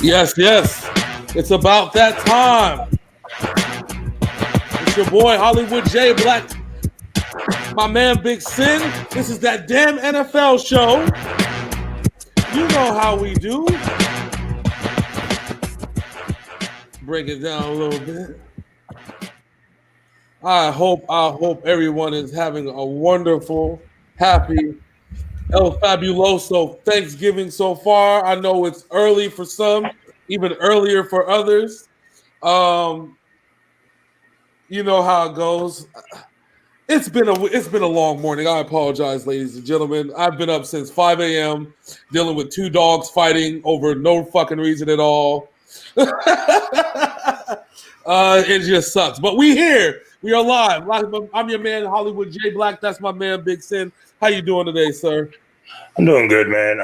Yes, yes. It's about that time. It's your boy Hollywood J Blaq, my man Big Sin. This is that damn NFL show. You know how we do. Break it down a little bit. I hope everyone is having a wonderful, happy El Fabuloso Thanksgiving so far. I know it's early for some, even earlier for others. You know how it goes. It's been a long morning. I apologize, ladies and gentlemen. I've been up since 5 a.m. dealing with two dogs fighting over no fucking reason at all. It just sucks. But we here. We are live. I'm your man, Hollywood J Blaq. That's my man, Big Sin. How you doing today, sir? I'm doing good, man.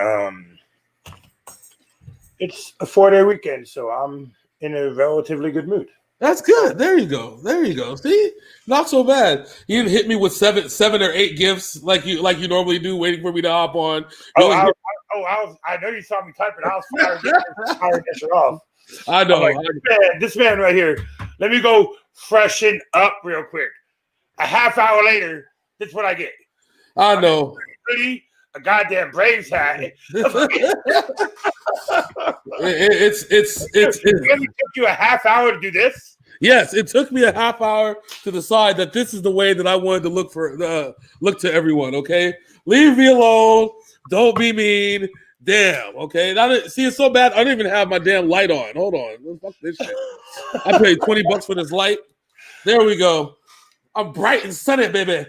It's a 4-day weekend, so I'm in a relatively good mood. That's good. There you go. See, not so bad. You didn't hit me with seven or eight gifts like you normally do, waiting for me to hop on. I know you saw me typing. I was firing this shit off. I know. Like, this man right here. Let me go freshen up real quick. A half hour later, this is what I get. I know. A goddamn Braves hat. It really took you a half hour to do this? Yes, it took me a half hour to decide that this is the way that I wanted to look to everyone. Okay, leave me alone. Don't be mean. Damn. Okay. See, it's so bad. I don't even have my damn light on. Hold on. Fuck this shit. I paid $20 for this light. There we go. I'm bright and sunny, baby.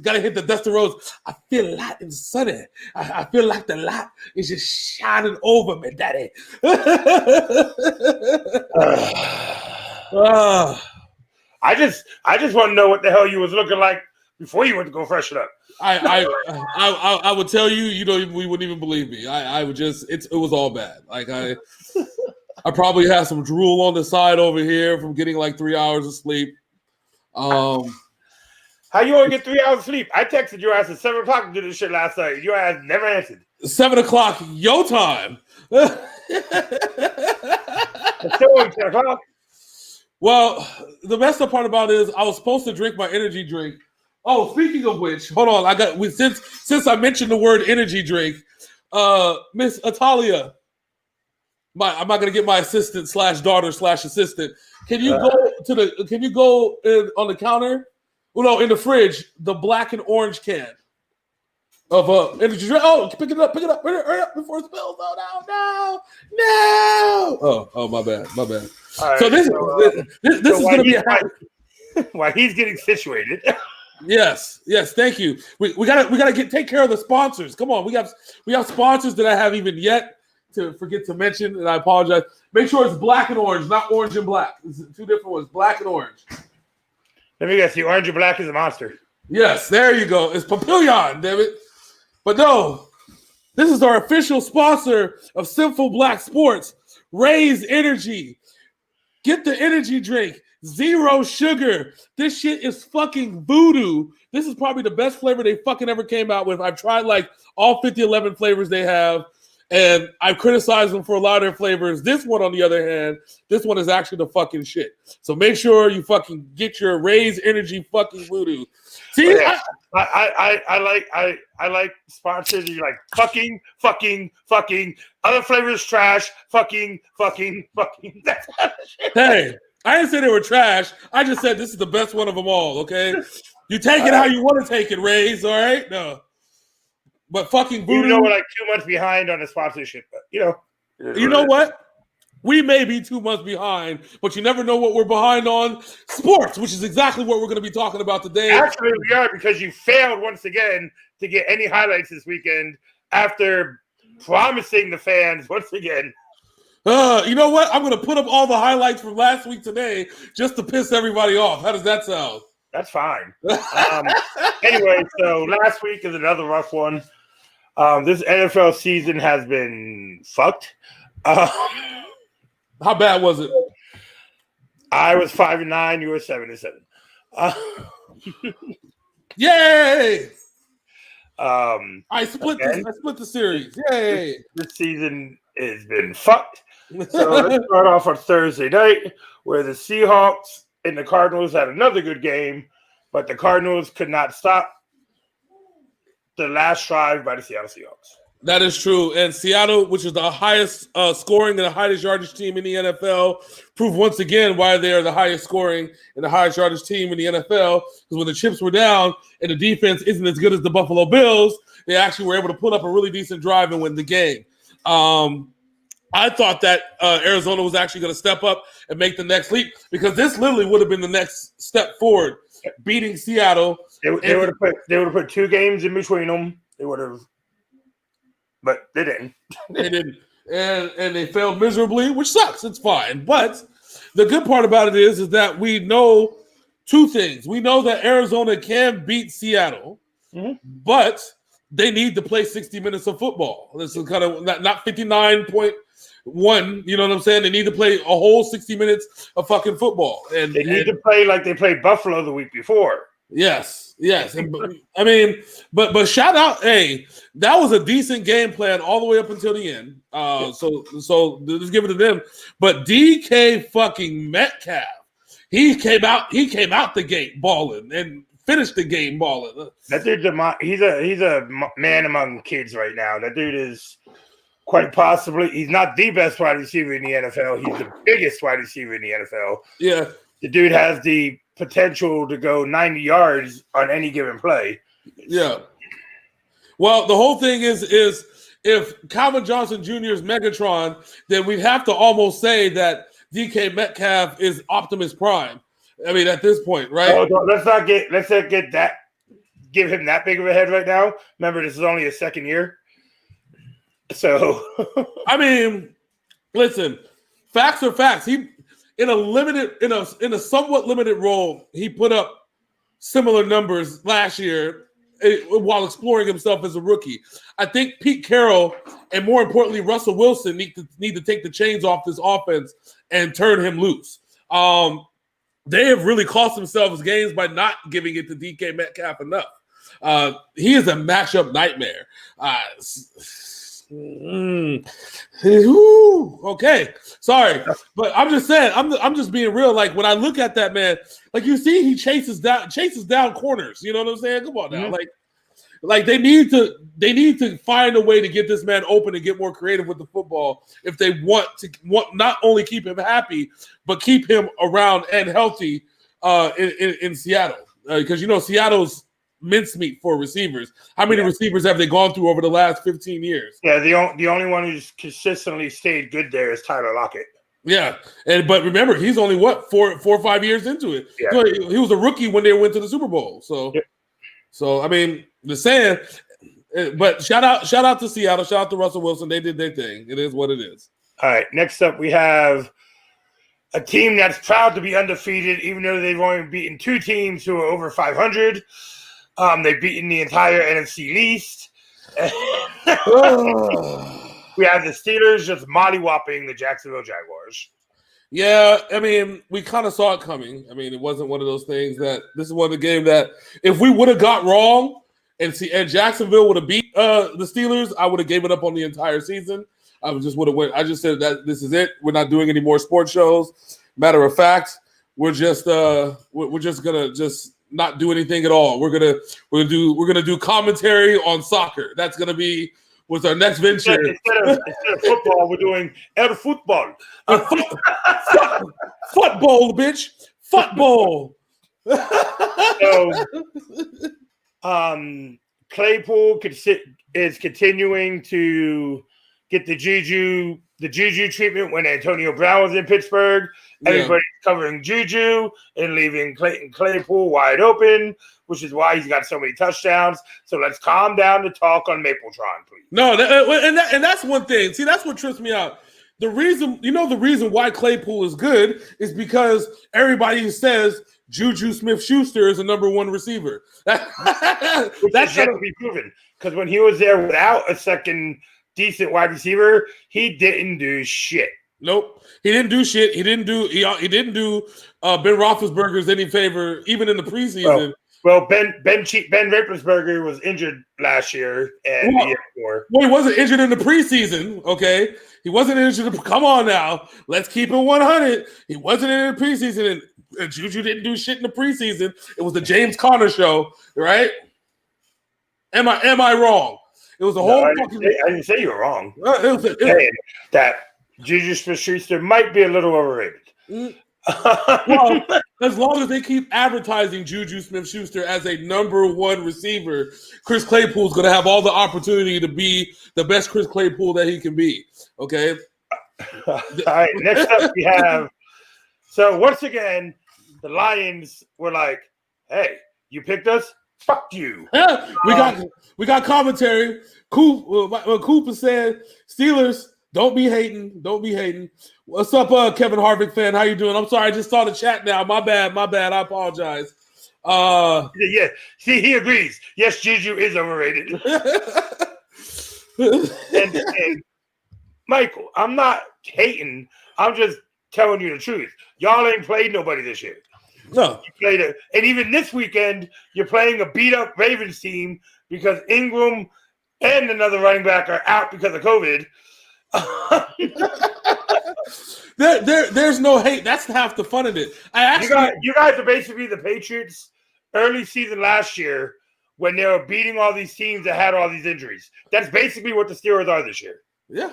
Gotta hit the dusty roads. I feel light and sunny. I feel like the light is just shining over me, daddy. I just want to know what the hell you was looking like before you went to go freshen up. I would tell you, we wouldn't even believe me. I would just, it was all bad. Like I probably had some drool on the side over here from getting like 3 hours of sleep. How you only get 3 hours of sleep? I texted your ass at 7 o'clock to do this shit last night. Your ass never answered. 7 o'clock, your time. It's still only 10 o'clock. Well, the best part about it is I was supposed to drink my energy drink. Oh, speaking of which, hold on. Since I mentioned the word energy drink, Miss Atalia, I'm not gonna get my assistant / daughter / assistant. Can you go on the counter? Well, no, in the fridge, the black and orange can of energy drink. Oh, pick it up, hurry up before it spills. Oh no! Oh, my bad. Right, so this is gonna be while he's getting situated. Yes, thank you. We gotta take care of the sponsors. Come on, we have sponsors that I haven't even yet to forget to mention, and I apologize. Make sure it's black and orange, not orange and black. It's two different ones, black and orange. Let me guess, the orange and black is a monster. Yes, there you go. It's Papillion, damn it. But no, this is our official sponsor of Sinful Black Sports, Raise Energy. Get the energy drink. 0 sugar. This shit is fucking voodoo. This is probably the best flavor they fucking ever came out with. I've tried like all 11 flavors they have, and I've criticized them for a lot of their flavors. This one, on the other hand, this one is actually the fucking shit. So make sure you fucking get your Raise Energy fucking voodoo. See, I like sponsors. You like fucking. Other flavors trash. Fucking. Hey. I didn't say they were trash. I just said this is the best one of them all, okay? You take it how you want to take it, Raise, all right? No. But fucking voodoo. We're like 2 months behind on the sponsorship, but You know what? We may be 2 months behind, but you never know what we're behind on. Sports, which is exactly what we're going to be talking about today. Actually, we are, because you failed once again to get any highlights this weekend after promising the fans once again. You know what? I'm going to put up all the highlights from last week today just to piss everybody off. How does that sound? That's fine. Anyway, so last week is another rough one. This NFL season has been fucked. How bad was it? I was 5-9. You were 7-7. Yay! I split the series. Yay! This season has been fucked. So let's start off on Thursday night, where the Seahawks and the Cardinals had another good game, but the Cardinals could not stop the last drive by the Seattle Seahawks. That is true. And Seattle, which is the highest scoring and the highest yardage team in the NFL, proved once again why they are the highest scoring and the highest yardage team in the NFL. Because when the chips were down and the defense isn't as good as the Buffalo Bills, they actually were able to put up a really decent drive and win the game. I thought that Arizona was actually going to step up and make the next leap, because this literally would have been the next step forward, beating Seattle. They would have put 2 games in between them. They would have. But they didn't. They didn't. And they failed miserably, which sucks. It's fine. But the good part about it is that we know 2 things. We know that Arizona can beat Seattle, but they need to play 60 minutes of football. This is kind of not 59.1. You know what I'm saying? They need to play a whole 60 minutes of fucking football. And they need to play like they played Buffalo the week before. Yes. And, I mean, but shout out, hey, that was a decent game plan all the way up until the end. So let's give it to them. But DK fucking Metcalf, he came out the gate balling and finished the game balling. That dude's he's a man among kids right now. That dude is quite possibly, he's not the best wide receiver in the NFL. He's the biggest wide receiver in the NFL. Yeah. The dude has the potential to go 90 yards on any given play. Yeah. Well, the whole thing is if Calvin Johnson Jr. is Megatron, then we'd have to almost say that DK Metcalf is Optimus Prime. I mean, at this point, right? Oh, let's not give him that big of a head right now. Remember, this is only his second year. So I mean, listen, facts are facts. He in a somewhat limited role, he put up similar numbers last year while exploring himself as a rookie. I think Pete Carroll and, more importantly, Russell Wilson need to take the chains off this offense and turn him loose. They have really cost themselves games by not giving it to DK Metcalf enough. He is a matchup nightmare. Okay, sorry, but I'm just saying, I'm just being real. Like, when I look at that man, like, you see, he chases down corners. You know what I'm saying? Come on now, like they need to find a way to get this man open and get more creative with the football if they want not only keep him happy but keep him around and healthy in Seattle, because Seattle's mincemeat for receivers. How many receivers have they gone through over the last 15 years? Yeah, the only one who's consistently stayed good there is Tyler Lockett. Yeah, but remember, he's only 4 or 5 years into it. Yeah. So he was a rookie when they went to the Super Bowl. So I mean, the saying. But shout out to Seattle. Shout out to Russell Wilson. They did their thing. It is what it is. All right. Next up, we have a team that's proud to be undefeated, even though they've only beaten 2 teams who are over 500. They've beaten the entire NFC East. We have the Steelers just mollywopping the Jacksonville Jaguars. Yeah, I mean, we kind of saw it coming. I mean, it wasn't one of those things that this is one of the game that if we would have got wrong and Jacksonville would have beat the Steelers, I would have gave it up on the entire season. I just would have went. I just said that this is it. We're not doing any more sports shows. Matter of fact, we're just gonna not do anything at all. We're gonna do commentary on soccer. That's gonna be what's our next venture. Instead of football, we're doing el football. Football, bitch. Football. So, Claypool is continuing to get the Juju treatment when Antonio Brown was in Pittsburgh. Everybody's covering Juju and leaving Clayton Claypool wide open, which is why he's got so many touchdowns. So let's calm down the talk on Mapletron, please. No, and that's one thing. See, that's what trips me out. The reason why Claypool is good is because everybody says Juju Smith-Schuster is a number one receiver. That's yet to be proven. Because when he was there without a second decent wide receiver, he didn't do shit. Nope, he didn't do shit. He didn't do Ben Roethlisberger's any favor, even in the preseason. Well, Ben Roethlisberger was injured last year and the year before. Well, he wasn't injured in the preseason. Okay, he wasn't injured. Come on now, let's keep it 100. He wasn't in the preseason, and Juju didn't do shit in the preseason. It was the James Conner show, right? Am I wrong? It was a whole. I didn't say you were wrong. That Juju Smith-Schuster might be a little overrated. Well, as long as they keep advertising Juju Smith-Schuster as a number one receiver, Chris Claypool's going to have all the opportunity to be the best Chris Claypool that he can be. Okay. All right. Next up, we have. So once again, the Lions were like, "Hey, you picked us. Fuck you." We got commentary. Cooper said, "Steelers, don't be hating. Don't be hating." What's up, Kevin Harvick fan? How you doing? I'm sorry, I just saw the chat now. My bad. I apologize. Yeah. See, he agrees. Yes, Juju is overrated. and Michael, I'm not hating. I'm just telling you the truth. Y'all ain't played nobody this year. No. You played and even this weekend, you're playing a beat-up Ravens team because Ingram and another running back are out because of COVID. There's no hate. That's half the fun of it. You guys are basically the Patriots early season last year when they were beating all these teams that had all these injuries. That's basically what the Steelers are this year. Yeah.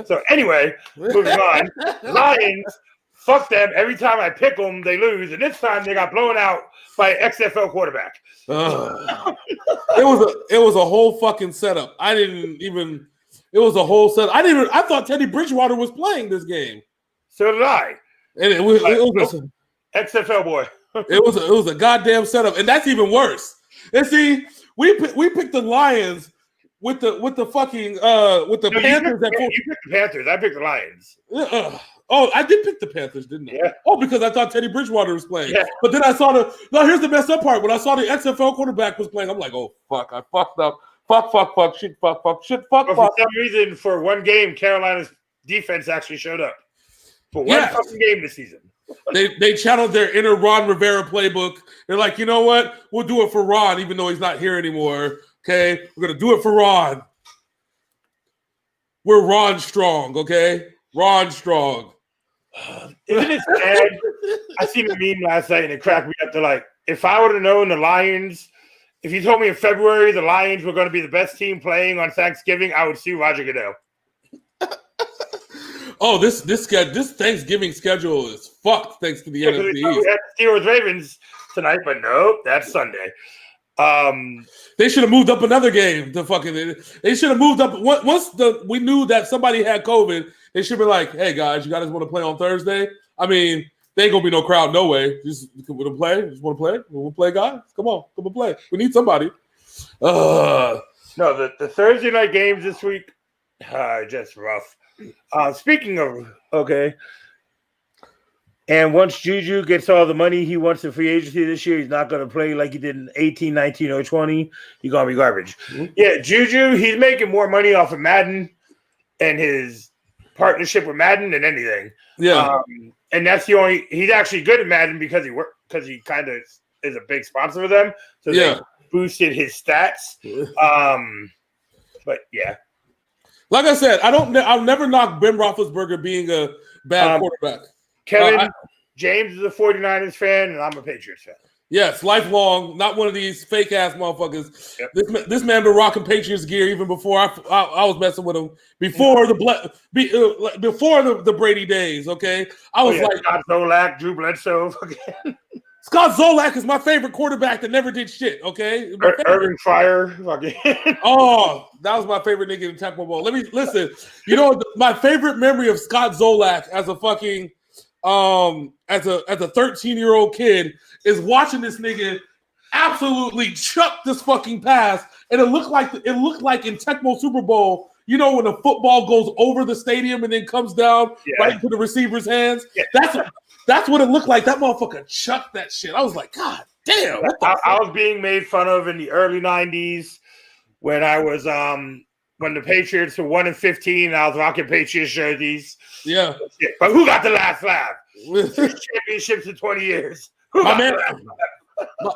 So anyway, moving on. Lions, fuck them. Every time I pick them, they lose, and this time they got blown out by an XFL quarterback. It was a whole fucking setup. It was a whole set. I thought Teddy Bridgewater was playing this game. So did I. And it was XFL boy. it was a goddamn setup, and that's even worse. And see, we picked the Lions with the fucking Panthers. You picked the Panthers. I picked the Lions. I did pick the Panthers, didn't I? Yeah. Oh, because I thought Teddy Bridgewater was playing. Yeah. But then I saw here's the messed up part. When I saw the XFL quarterback was playing, I'm like, oh fuck, I fucked up. Fuck, shit, fuck. But for some reason, for one game, Carolina's defense actually showed up. For one fucking game this season. They channeled their inner Ron Rivera playbook. They're like, you know what? We'll do it for Ron, even though he's not here anymore. Okay? We're going to do it for Ron. We're Ron strong, okay? Ron strong. Isn't it sad? I seen a meme last night and it cracked me up. They're like, if I would have known the Lions, if you told me in February the Lions were going to be the best team playing on Thanksgiving, I would sue Roger Goodell. Oh, this Thanksgiving schedule is fucked thanks to the NFC East. We had Steelers Ravens tonight, but nope, that's Sunday. They should have moved up another game. They should have moved up once we knew that somebody had COVID. They should be like, "Hey guys, you guys want to play on Thursday?" I mean, there ain't gonna be no crowd, no way. Just want to play. Just want to play. We want to play, guys. Come on play. We need somebody. No, the Thursday night games this week are just rough. Speaking of and once Juju gets all the money he wants in free agency this year, he's not going to play like he did in 18, 19, or 20. He's going to be garbage. Mm-hmm. Yeah, Juju, he's making more money off of Madden and his partnership with Madden than anything. Yeah. And that's he's actually good at Madden because he kind of is a big sponsor for them. So they boosted his stats. But yeah. Like I said, I'll never knock Ben Roethlisberger being a bad quarterback. Kevin James is a 49ers fan, and I'm a Patriots fan. Yes, lifelong, not one of these fake ass motherfuckers. Yep. This man been rocking Patriots gear even before I was messing with him. Before the Brady days, okay. I was like Scott Zolak, Drew Bledsoe. Scott Zolak is my favorite quarterback that never did shit. Okay, Irving Fryer. Oh, that was my favorite nigga in Tecmo Bowl. Let me listen. You know, my favorite memory of Scott Zolak as a fucking as a 13-year-old kid is watching this nigga absolutely chuck this fucking pass, and it looked like in Tecmo Super Bowl. You know when the football goes over the stadium and then comes down right into the receiver's hands. Yeah. That's what it looked like. That motherfucker chucked that shit. I was like, God damn. I was being made fun of in the early 90s when I was when the Patriots were 1-15 and I was rocking Patriots jerseys. Yeah. But who got the last laugh? 6 championships in 20 years.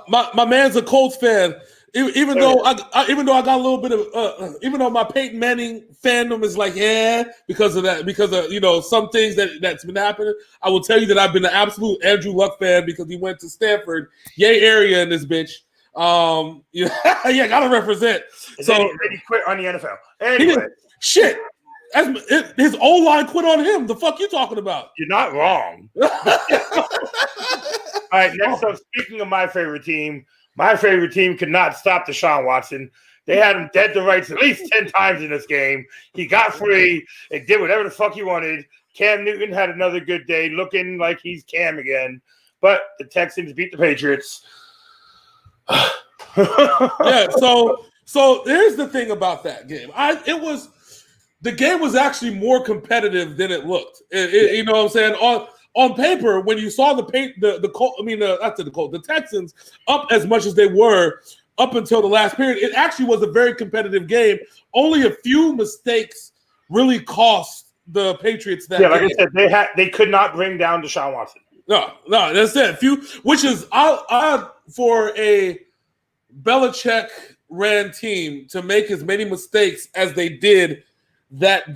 My man's a Colts fan. Even though I got a little bit of even though my Peyton Manning fandom is like because of some things that's been happening, I will tell you that I've been an absolute Andrew Luck fan because he went to Stanford, yay area in this bitch. Gotta represent. And then he quit on the NFL. Anyway, shit. His O-line quit on him. The fuck you talking about? You're not wrong. All right, next up, speaking of my favorite team could not stop Deshaun Watson. They had him dead to rights at least 10 times in this game. He got free and did whatever the fuck he wanted. Cam Newton had another good day, looking like he's Cam again. But the Texans beat the Patriots. Yeah, so here's the thing about that game. The game was actually more competitive than it looked. You know what I'm saying? On paper, when you saw the Texans up as much as they were up until the last period, it actually was a very competitive game. Only a few mistakes really cost the Patriots that game. Like I said, they could not bring down Deshaun Watson. No, that's it. Which is odd for a Belichick ran team to make as many mistakes as they did. That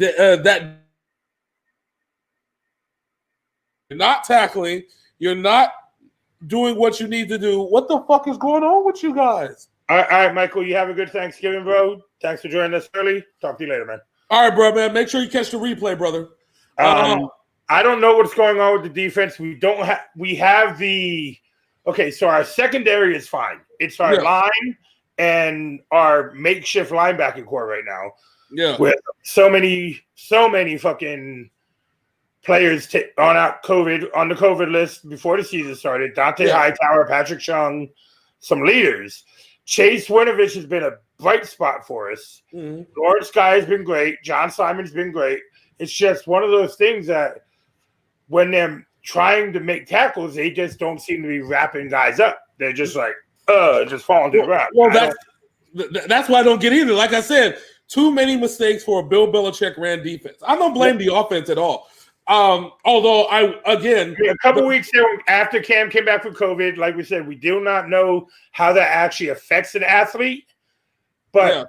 you're not tackling, you're not doing what you need to do. What the fuck is going on with you guys? All right, Michael, you have a good Thanksgiving, bro. Thanks for joining us early. Talk to you later, man. All right, bro, man. Make sure you catch the replay, brother. I don't know what's going on with the defense. So our secondary is fine. It's our line and our makeshift linebacking core right now. Yeah. With so many fucking players on the COVID list before the season started. Dante Hightower, Patrick Chung, some leaders. Chase Winovich has been a bright spot for us. Mm-hmm. Lawrence Guy has been great. John Simon's been great. It's just one of those things that when they're trying to make tackles, they just don't seem to be wrapping guys up. They're just like, just falling to the ground. Well, that's why I don't get either. Like I said, too many mistakes for a Bill Belichick ran defense. I don't blame the offense at all. Although a couple weeks there after Cam came back from COVID, like we said, we do not know how that actually affects an athlete. But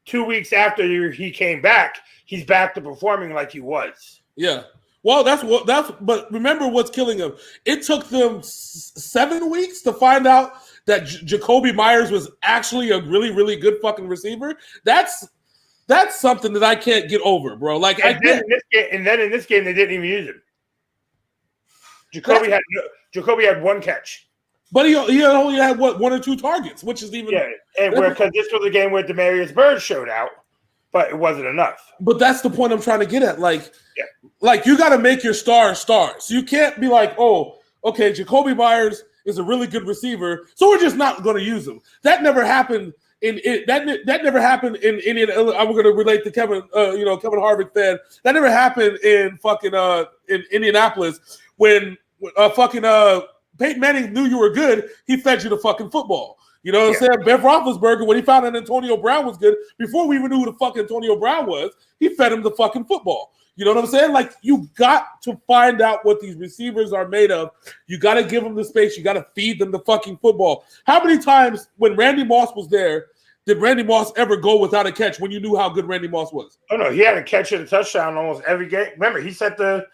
2 weeks after he came back, he's back to performing like he was. Yeah. Well, but remember what's killing him. It took them 7 weeks to find out that Jacoby Myers was actually a really, really good fucking receiver. That's something that I can't get over, bro. Like, in this game, they didn't even use him. Jacoby had one catch, but he only had 1 or 2 targets, which is even because this was a game where Demarius Bird showed out, but it wasn't enough. But that's the point I'm trying to get at. Like you got to make your stars stars. So you can't be like, oh, okay, Jacoby Myers is a really good receiver, so we're just not going to use him. That never happened. That never happened in I'm going to relate to Kevin Harvick fan. That never happened in fucking in Indianapolis when Peyton Manning knew you were good. He fed you the fucking football. You know what I'm saying? Ben Roethlisberger, when he found out Antonio Brown was good, before we even knew who the fuck Antonio Brown was, he fed him the fucking football. You know what I'm saying? Like, you got to find out what these receivers are made of. You got to give them the space. You got to feed them the fucking football. How many times when Randy Moss was there, did Randy Moss ever go without a catch when you knew how good Randy Moss was? Oh, no. He had a catch and a touchdown almost every game. Remember, he set the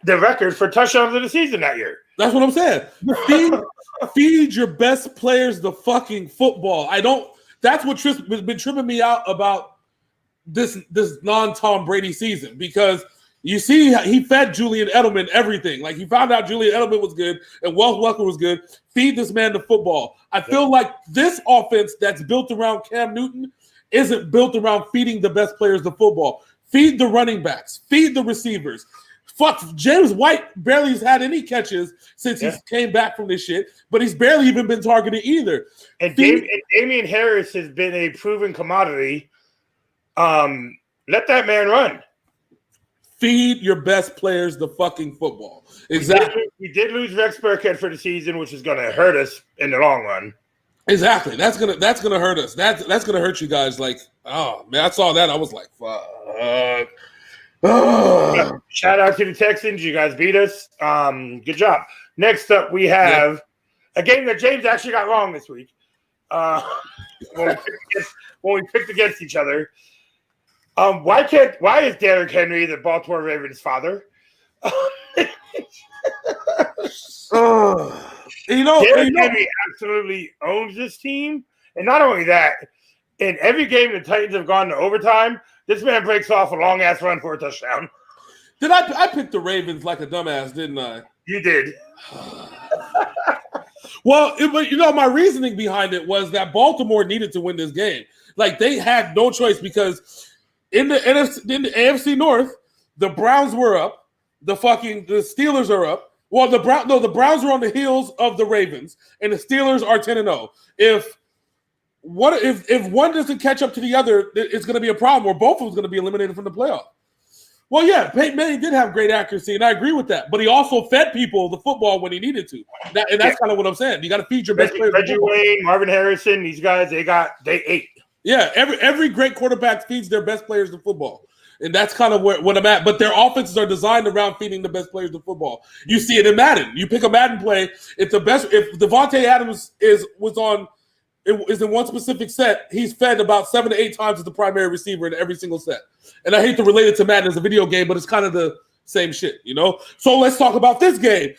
record for touchdowns of the season that year. That's what I'm saying. Feed your best players the fucking football. That's what has been tripping me out about this non-Tom Brady season, because You see, he fed Julian Edelman everything. Like, he found out Julian Edelman was good and Wes Welker was good. Feed this man the football. I feel like this offense that's built around Cam Newton isn't built around feeding the best players the football. Feed the running backs. Feed the receivers. Fuck, James White barely has had any catches since he came back from this shit, but he's barely even been targeted either. And Damian Harris has been a proven commodity. Let that man run. Feed your best players the fucking football. Exactly. We did lose Rex Burkhead for the season, which is going to hurt us in the long run. Exactly. That's gonna hurt us. That's gonna hurt you guys. Like, oh man, I saw that. I was like, fuck. Shout out to the Texans. You guys beat us. Good job. Next up, we have a game that James actually got wrong this week. When we picked against each other. Why is Derrick Henry the Baltimore Ravens' father? Derrick Henry absolutely owns this team. And not only that, in every game the Titans have gone to overtime, this man breaks off a long-ass run for a touchdown. I picked the Ravens like a dumbass, didn't I? You did. Well, my reasoning behind it was that Baltimore needed to win this game. Like, they had no choice because in the AFC North, the Browns were up. The Steelers are up. Well, the Browns are on the heels of the Ravens, and the Steelers are 10-0. If one doesn't catch up to the other, it's going to be a problem, or both of them going to be eliminated from the playoff. Well, yeah, Peyton Manning did have great accuracy, and I agree with that. But he also fed people the football when he needed to, and that's kind of what I'm saying. You got to feed your best players. Reggie Wayne, Marvin Harrison, these guys, they ate. Yeah, every great quarterback feeds their best players the football. And that's kind of what I'm at. But their offenses are designed around feeding the best players the football. You see it in Madden. You pick a Madden play. If Devontae Adams is in one specific set, he's fed about 7 to 8 times as the primary receiver in every single set. And I hate to relate it to Madden as a video game, but it's kind of the same shit, you know? So let's talk about this game.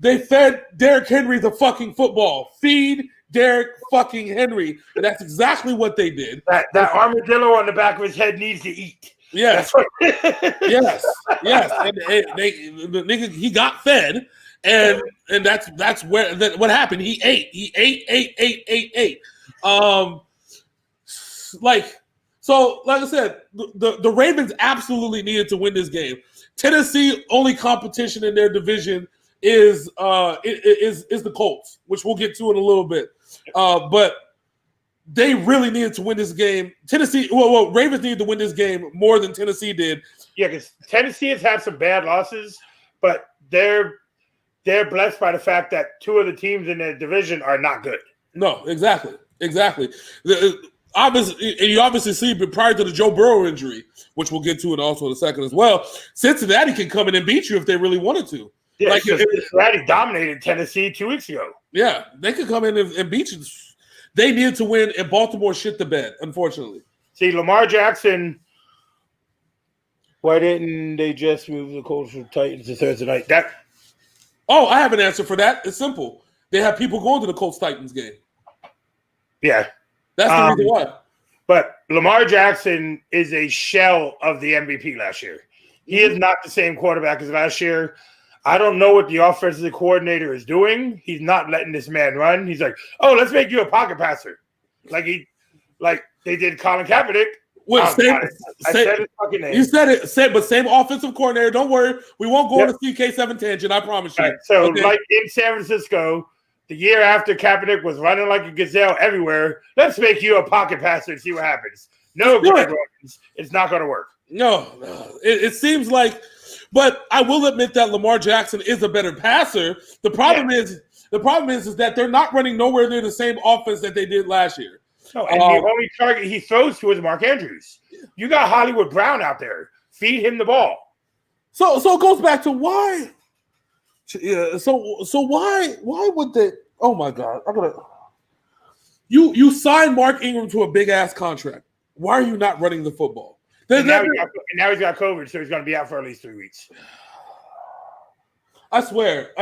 They fed Derrick Henry the fucking football. Feed Derrick fucking Henry. And that's exactly what they did. That armadillo on the back of his head needs to eat. Yes. yes. And the nigga, he got fed, and that's where what happened. He ate. Like I said, the Ravens absolutely needed to win this game. Tennessee only competition in their division is the Colts, which we'll get to in a little bit. But they really needed to win this game. Ravens needed to win this game more than Tennessee did. Yeah, because Tennessee has had some bad losses, but they're blessed by the fact that 2 of the teams in their division are not good. No, exactly. You obviously see, but prior to the Joe Burrow injury, which we'll get to in a second as well, Cincinnati can come in and beat you if they really wanted to. Yeah, like Cincinnati dominated Tennessee 2 weeks ago. Yeah, they could come in and beat you. They needed to win, and Baltimore shit the bed, unfortunately. See, Lamar Jackson, why didn't they just move the Colts from Titans to Thursday night? I have an answer for that. It's simple. They have people going to the Colts-Titans game. Yeah. That's the reason why. But Lamar Jackson is a shell of the MVP last year. He is not the same quarterback as last year. I don't know what the offensive coordinator is doing. He's not letting this man run. He's like, "Oh, let's make you a pocket passer," like they did Colin Kaepernick. I said his fucking name. You said it. But same offensive coordinator. Don't worry, we won't go on the CK7 tangent. I promise you. Right, so, like in San Francisco, the year after Kaepernick was running like a gazelle everywhere, let's make you a pocket passer and see what happens. No, it's not going to work. No, it seems like. But I will admit that Lamar Jackson is a better passer. The problem is that they're not running nowhere near the same offense that they did last year. No, and the only target he throws to is Mark Andrews. You got Hollywood Brown out there. Feed him the ball. So it goes back to why. Yeah. So why would they? Oh my God! You signed Mark Ingram to a big ass contract. Why are you not running the football? Now he's got COVID, so he's going to be out for at least 3 weeks. I swear,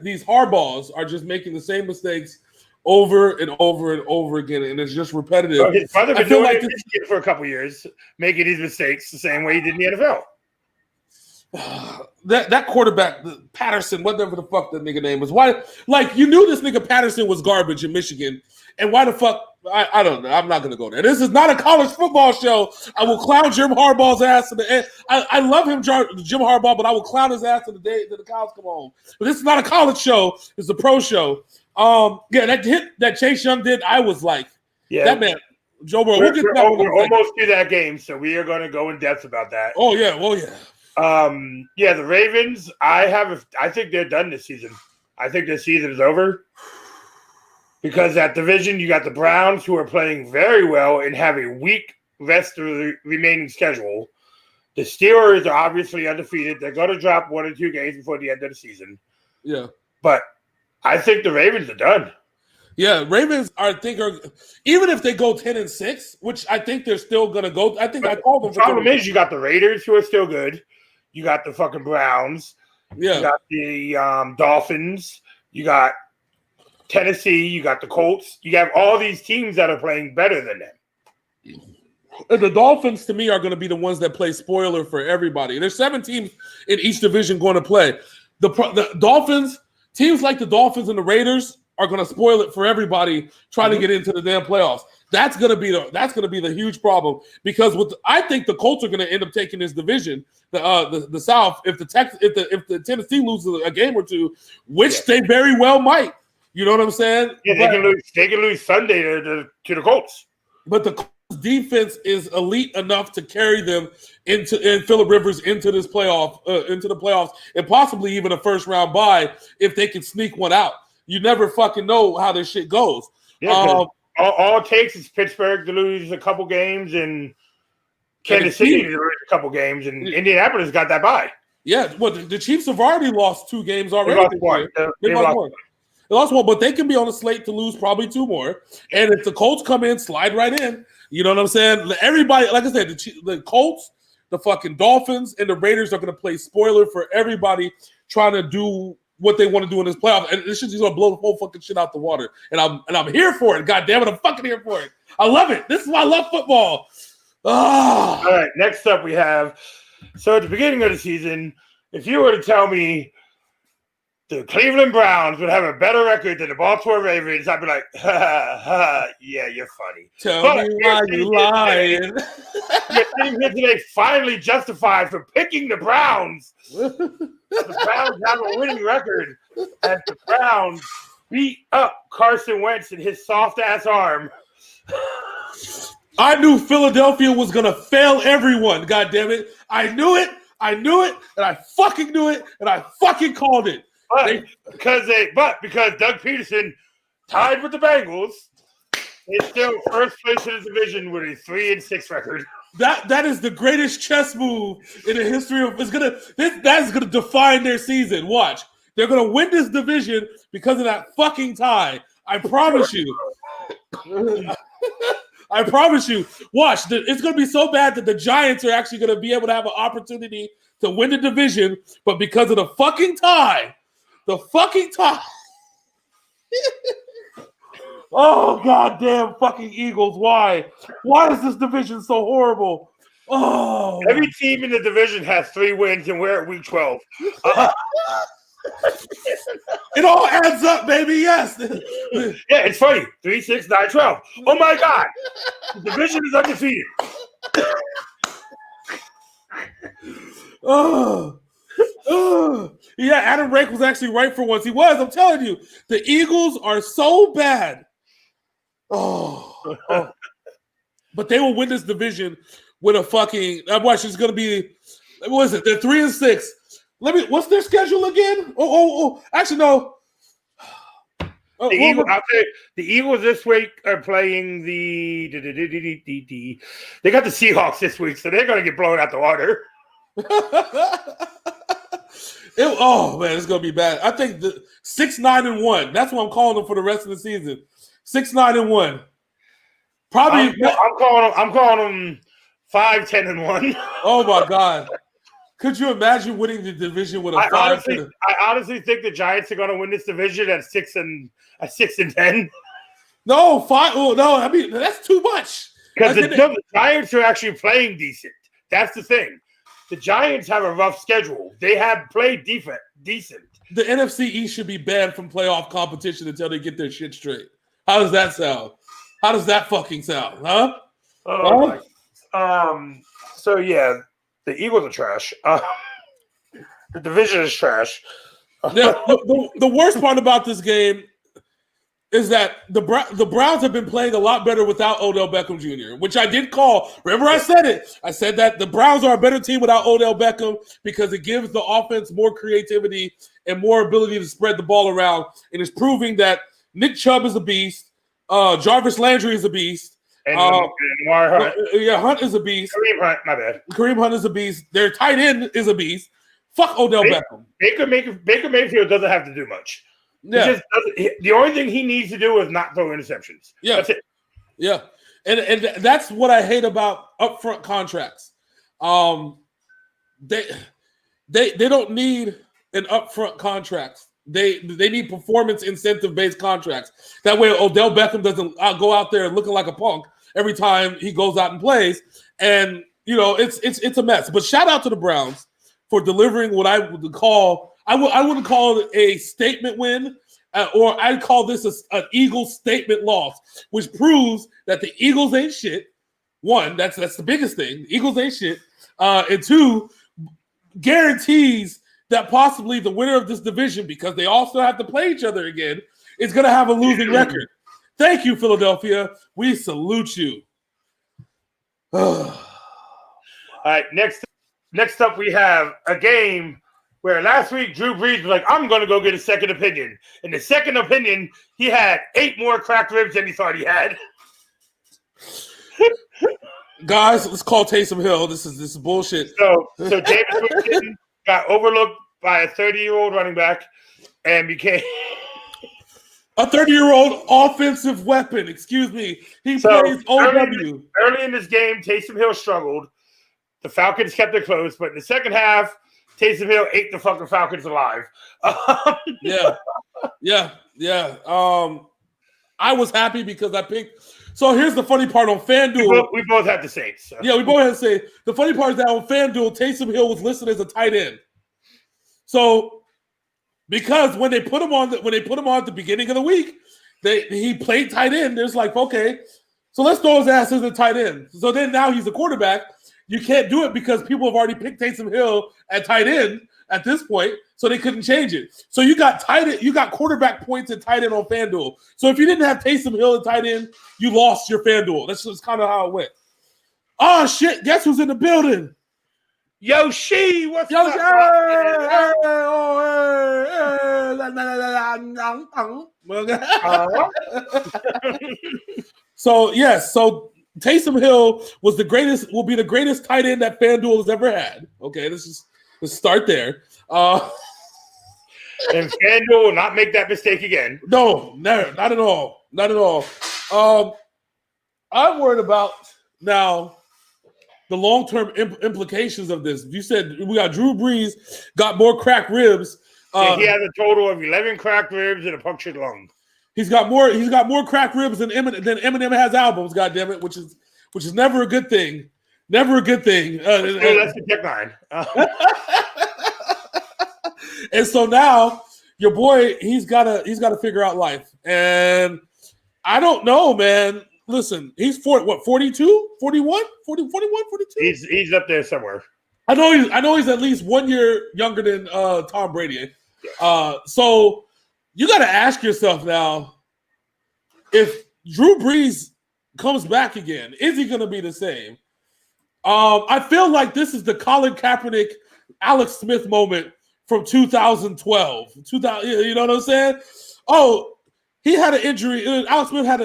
these hardballs are just making the same mistakes over and over and over again, and it's just repetitive. So his brother been doing it for a couple years, making these mistakes the same way he did in the NFL. that quarterback, Patterson, whatever the fuck that nigga name was. Why? Like, you knew this nigga Patterson was garbage in Michigan, and why the fuck? I don't know. I'm not gonna go there. This is not a college football show. I will clown Jim Harbaugh's ass in the end. I love him, Jim Harbaugh, but I will clown his ass to the day that the cows come home. But this is not a college show. It's a pro show. Yeah, that hit that Chase Young did, I was like, that man. Joe Burrow. We're almost through that game, so we are going to go in depth about that. Oh yeah, well yeah. The Ravens. I think they're done this season. I think this season is over because that division, you got the Browns, who are playing very well and have a weak rest of the remaining schedule. The Steelers are obviously undefeated. They're going to drop 1 or 2 games before the end of the season. Yeah, but I think the Ravens are done. Yeah, Ravens are even if they go 10-6, which I think they're still gonna go. I think I called them. The problem is you got the Raiders, who are still good. You got the fucking Browns. Yeah. You got the Dolphins. You got Tennessee. You got the Colts. You have all these teams that are playing better than them. And the Dolphins, to me, are going to be the ones that play spoiler for everybody. There's 7 teams in each division going to play. The Dolphins, teams like the Dolphins and the Raiders are going to spoil it for everybody trying to get into the damn playoffs. That's going to be the huge problem because I think the Colts are going to end up taking this division, the South, if the Tennessee loses a game or two, which they very well might. You know what I'm saying? Yeah, they can lose Sunday to the Colts. But the Colts defense is elite enough to carry them and Phillip Rivers into the playoffs, and possibly even a first round bye if they can sneak one out. You never fucking know how this shit goes. Yeah, all it takes is Pittsburgh to lose a couple games and Kansas City to lose a couple games, and Indianapolis got that bye. Yeah, well, the Chiefs have already lost 2 games already. They lost one, but they can be on a slate to lose probably 2 more. And if the Colts come in, slide right in. You know what I'm saying? Everybody, like I said, the Colts, the fucking Dolphins, and the Raiders are going to play spoiler for everybody trying to do what they want to do in this playoff, and this shit's just gonna blow the whole fucking shit out the water. And I'm here for it. God damn it, I'm fucking here for it. I love it. This is why I love football. All right, next up we have. So at the beginning of the season, if you were to tell me the Cleveland Browns would have a better record than the Baltimore Ravens, I'd be like, yeah, you're funny. Tell me why you lying. You're sitting here today finally justified for picking the Browns. The Browns have a winning record as the Browns beat up Carson Wentz in his soft-ass arm. I knew Philadelphia was going to fail everyone, God damn it. I knew it, and I fucking knew it, and I fucking called it. Because Doug Peterson tied with the Bengals, is still first place in the division with a 3-6 record. That is the greatest chess move in the history of. That's gonna define their season. Watch, they're gonna win this division because of that fucking tie. I promise you. I promise you. Watch, it's gonna be so bad that the Giants are actually gonna be able to have an opportunity to win the division, but because of the fucking tie. Oh, goddamn fucking Eagles. Why? Why is this division so horrible? Oh. Every team in the division has 3 wins, and we're at week 12. It all adds up, baby. Yes. Yeah, it's funny. 3, 6, 9, 12. Oh, my God. The division is undefeated. Yeah, Adam Rake was actually right for once. He was. I'm telling you. The Eagles are so bad. Oh. But they will win this division with a fucking. I'm watching. It's going to be. What is it? They're 3-6. What's their schedule again? Actually, no. The Eagles this week are playing they got the Seahawks this week, so they're going to get blown out the water. Man, it's going to be bad. I think 6-9-1. That's what I'm calling them for the rest of the season. 6-9-1. Probably. I'm calling them 5-10-1. Oh my God! Could you imagine winning the division with a 5? I honestly think the Giants are going to win this division at 6-10. No, 5. Oh no! I mean that's too much. Because the Giants are actually playing decent. That's the thing. the Giants have a rough schedule. They have played decent. The NFC East should be banned from playoff competition until they get their shit straight. How does that sound? How does that fucking sound? Huh? Oh, so yeah, the Eagles are trash. The division is trash. The worst part about this game is that the Browns have been playing a lot better without Odell Beckham Jr., which I did call. Remember I said it. I said that the Browns are a better team without Odell Beckham because it gives the offense more creativity and more ability to spread the ball around. And it's proving that Nick Chubb is a beast. Jarvis Landry is a beast. And Lamar Hunt. Hunt is a beast. Kareem Hunt, my bad. Kareem Hunt is a beast. Their tight end is a beast. Fuck Odell Beckham. Baker Mayfield doesn't have to do much. Yeah. The only thing he needs to do is not throw interceptions. Yeah. That's it. Yeah. And that's what I hate about upfront contracts. They don't need an upfront contract. They need performance incentive based contracts. That way Odell Beckham doesn't go out there looking like a punk every time he goes out and plays. And it's a mess. But shout out to the Browns for delivering what I would call I wouldn't call it a statement win, or I'd call this an Eagles statement loss, which proves that the Eagles ain't shit. One, that's the biggest thing. The Eagles ain't shit. And two, guarantees that possibly the winner of this division, because they also have to play each other again, is going to have a losing record. Thank you, Philadelphia. We salute you. All right, next up we have a game where last week Drew Brees was like, I'm going to go get a second opinion. In the second opinion, he had 8 more cracked ribs than he thought he had. Guys, let's call Taysom Hill. This is bullshit. So James Winston got overlooked by a 30-year-old running back and became a 30-year-old offensive weapon. Excuse me. He plays OW. Early in this game, Taysom Hill struggled. The Falcons kept it close, but in the second half, Taysom Hill ate the fucking Falcons alive. Yeah. I was happy because I picked. So here's the funny part on FanDuel. We both had the Saints. So. Yeah, we both had to say. The funny part is that on FanDuel, Taysom Hill was listed as a tight end. So because when they put him on at the beginning of the week, he played tight end. There's like, okay, so let's throw his ass as a tight end. So then now he's a quarterback. You can't do it because people have already picked Taysom Hill at tight end at this point, so they couldn't change it. So you got quarterback points at tight end on FanDuel. So if you didn't have Taysom Hill at tight end, you lost your FanDuel. That's just kind of how it went. Oh shit! Guess who's in the building? Yoshi, what's up? So yes, so Taysom Hill will be the greatest tight end that FanDuel has ever had. Okay, let's start there. And FanDuel will not make that mistake again. No, never, not at all. Not at all. I'm worried about now the long-term implications of this. You said we got Drew Brees got more cracked ribs. He has a total of 11 cracked ribs and a punctured lung. He's got more cracked ribs than Eminem has albums. God damn it, which is never a good thing. Never a good thing. That's the tech line. And so now your boy, he's got to figure out life. And I don't know, man. Listen, he's 42, 41, 41, 42. He's up there somewhere. I know he's at least 1 year younger than Tom Brady. So you got to ask yourself now, if Drew Brees comes back again, is he going to be the same? I feel like this is the Colin Kaepernick, Alex Smith moment from 2012. You know what I'm saying? Oh, he had an injury. Alex Smith had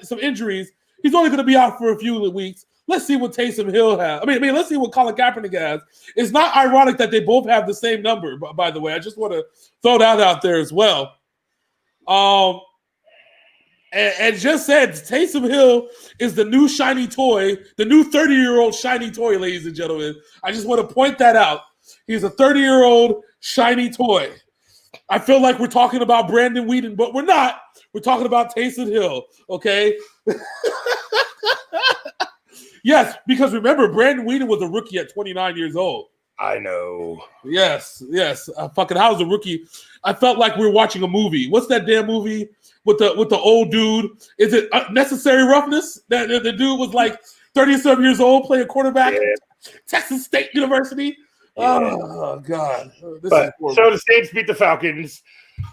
some injuries. He's only going to be out for a few weeks. Let's see what Taysom Hill has. I mean, let's see what Colin Kaepernick has. It's not ironic that they both have the same number, by the way. I just want to throw that out there as well. And just said, Taysom Hill is the new shiny toy, the new 30-year-old shiny toy, ladies and gentlemen. I just want to point that out. He's a 30-year-old shiny toy. I feel like we're talking about Brandon Whedon, but we're not. We're talking about Taysom Hill, okay? Yes, because remember, Brandon Whedon was a rookie at 29 years old. I know. Yes. Fucking, how was a rookie? I felt like we were watching a movie. What's that damn movie with the old dude? Is it Necessary Roughness? That the dude was like 37 years old, playing quarterback at Texas State University. Yeah. Oh God! So the Saints beat the Falcons.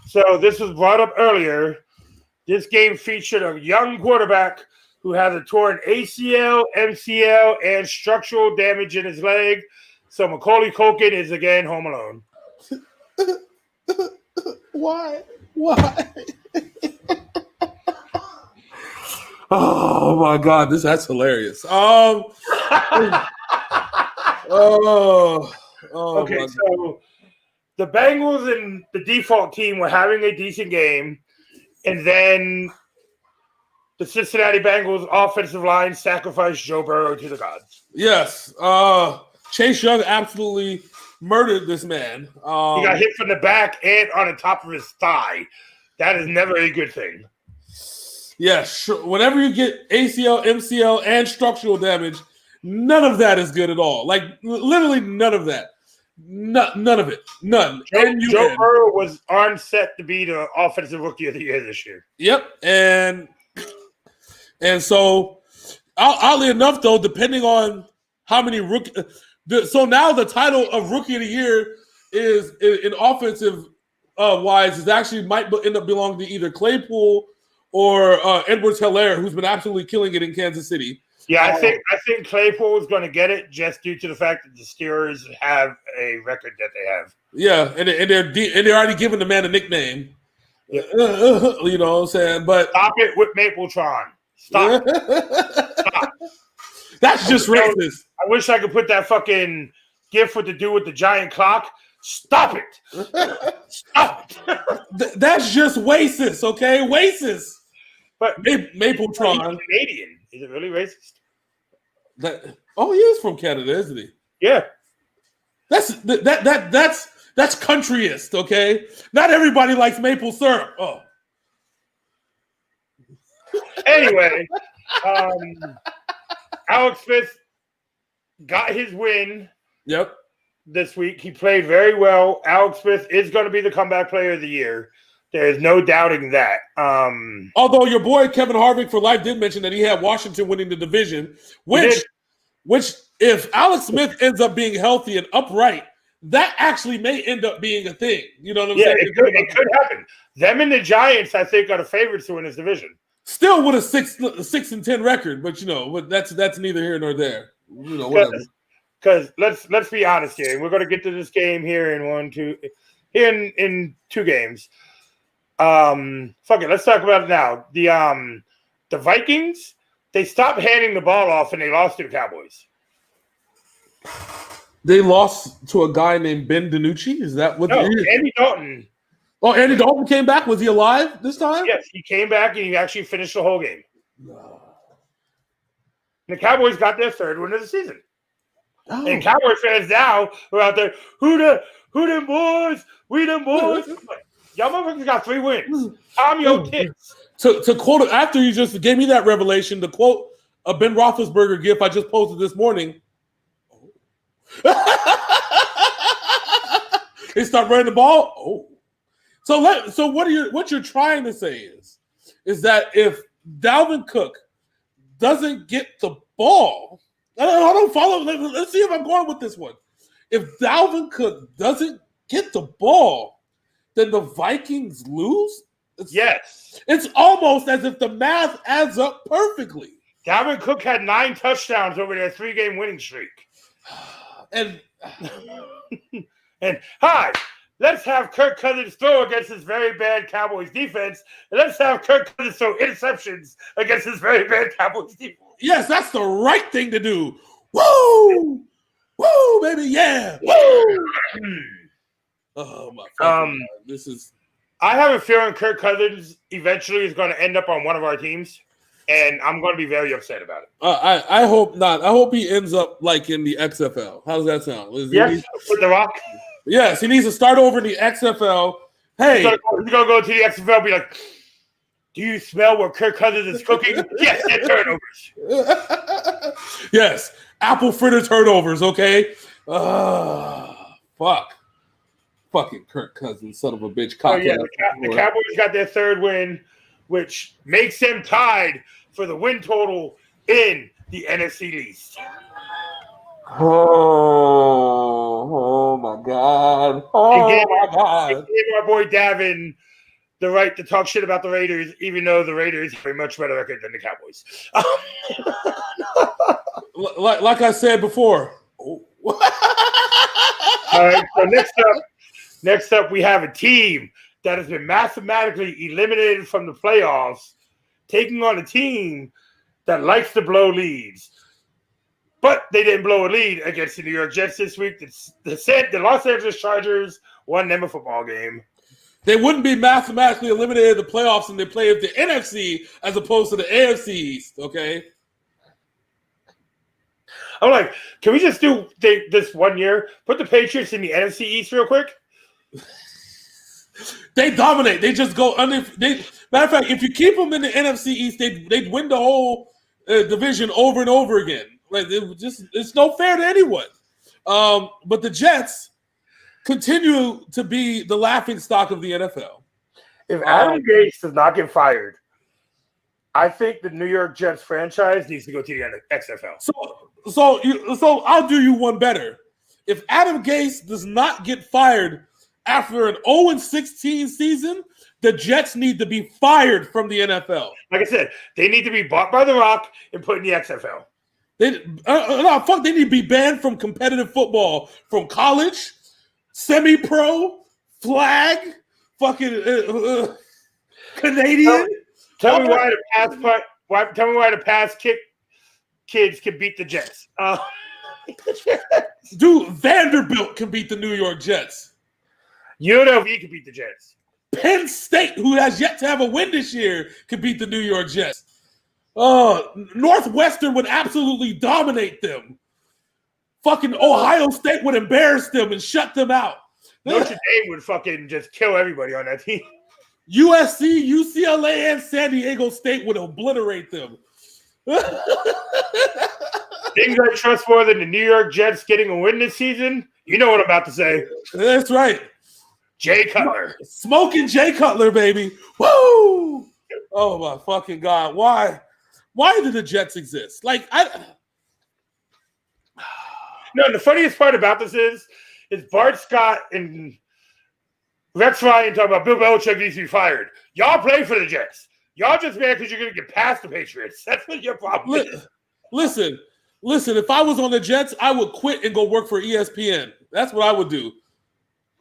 So this was brought up earlier. This game featured a young quarterback who has a torn ACL, MCL, and structural damage in his leg. So Macaulay Culkin is again home alone. Why? Oh my God, that's hilarious. Okay, so the Bengals and the default team were having a decent game, and then the Cincinnati Bengals offensive line sacrificed Joe Burrow to the gods. Yes. Chase Young absolutely murdered this man. He got hit from the back and on the top of his thigh. That is never a good thing. Yeah, sure. Whenever you get ACL, MCL, and structural damage, none of that is good at all. Like, literally none of that. None of it. None. Joe Burrow was on set to be the offensive rookie of the year this year. Yep. And so, oddly enough, though, depending on how many rookie, so now the title of rookie of the year is in offensive wise is actually might end up belonging to either Claypool or Edwards-Helaire, who's been absolutely killing it in Kansas City. Yeah, I think Claypool is going to get it just due to the fact that the Steelers have a record that they have. Yeah, and they're already giving the man a nickname. Yep. You know what I'm saying? But stop it with Mapletron. Stop. Stop. That's just racist. I wish I could put that fucking gif with the dude with the giant clock. Stop it. Stop it. That's just racist, okay? Racist. But Mapletron. He's Canadian. Is it really racist? He is from Canada, isn't he? Yeah. That's countryist, okay? Not everybody likes maple syrup. Oh. Anyway, Alex Smith got his win. Yep. This week. He played very well. Alex Smith is going to be the comeback player of the year. There is no doubting that. Although your boy Kevin Harvick for life did mention that he had Washington winning the division, which if Alex Smith ends up being healthy and upright, that actually may end up being a thing. You know what I'm saying? It could happen. Them and the Giants, I think, are the favorites to win this division. Still with a 6-10 record, but that's neither here nor there. Whatever. Because let's be honest here. We're going to get to this game here in two games. Fuck it. Let's talk about it now. The Vikings, they stopped handing the ball off and they lost to the Cowboys. They lost to a guy named Ben DiNucci. Is that what? No, Andy Dalton. Oh, Andy Dalton came back. Was he alive this time? Yes, he came back and he actually finished the whole game. No. The Cowboys got their third win of the season. Oh. And Cowboys fans now are out there. Who them boys? We them boys. Y'all motherfuckers got 3 wins. I'm your tits. To quote it, after you just gave me that revelation, to quote a Ben Roethlisberger gif I just posted this morning. They start running the ball. Oh. So what you're trying to say is that if Dalvin Cook doesn't get the ball, I don't follow. Let's see if I'm going with this one. If Dalvin Cook doesn't get the ball, then the Vikings lose? Yes. It's almost as if the math adds up perfectly. Dalvin Cook had 9 touchdowns over their 3-game winning streak. And hi, let's have Kirk Cousins throw against his very bad Cowboys defense, and let's have Kirk Cousins throw interceptions against his very bad Cowboys defense. Yes, that's the right thing to do. Woo! Woo, baby, yeah! Woo! Oh my God. This is. I have a feeling Kirk Cousins eventually is going to end up on one of our teams, and I'm going to be very upset about it. I hope not. I hope he ends up like in the XFL. How does that sound? Yes, with The Rock. Yes, he needs to start over in the XFL. Hey, he's going to go to the XFL and be like, Do you smell what Kirk Cousins is cooking? Yes, and turnovers. Yes, apple fritter turnovers. Okay. Fuck. Fucking Kirk Cousins, son of a bitch. Oh yeah, the Cowboys got their third win, which makes them tied for the win total in the NFC East. Oh my God. My God. It gave our boy Davin the right to talk shit about the Raiders, even though the Raiders have a much better record than the Cowboys. Like I said before. All right, so next up, we have a team that has been mathematically eliminated from the playoffs, taking on a team that likes to blow leads. But they didn't blow a lead against the New York Jets this week. The Los Angeles Chargers won them a football game. They wouldn't be mathematically eliminated in the playoffs and they play the NFC as opposed to the AFC East, okay? I'm like, can we just do this 1 year? Put the Patriots in the NFC East real quick? They dominate. They just go under. Matter of fact, if you keep them in the NFC East, they'd win the whole division over and over again. Like it's no fair to anyone. But the Jets continue to be the laughing stock of the NFL. If Adam Gase does not get fired, I think the New York Jets franchise needs to go to the XFL. So I'll do you one better. If Adam Gase does not get fired after an 0-16 season, the Jets need to be fired from the NFL. Like I said, they need to be bought by The Rock and put in the XFL. They need to be banned from competitive football, from college, semi-pro, flag, fucking Canadian. Tell me why the pass kick kids can beat the Jets. Dude, Vanderbilt can beat the New York Jets. UNLV can beat the Jets. Penn State, who has yet to have a win this year, can beat the New York Jets. Northwestern would absolutely dominate them. Fucking Ohio State would embarrass them and shut them out. Notre Dame would fucking just kill everybody on that team. USC, UCLA, and San Diego State would obliterate them. Things I trust more than the New York Jets getting a win this season? You know what I'm about to say. That's right. Jay Cutler. Smoking Jay Cutler, baby. Woo! Oh, my fucking God. Why do the Jets exist? No, the funniest part about this is Bart Scott and Rex Ryan talking about Bill Belichick needs to be fired. Y'all play for the Jets. Y'all just mad because you're going to get past the Patriots. That's what your problem is. Listen. If I was on the Jets, I would quit and go work for ESPN. That's what I would do.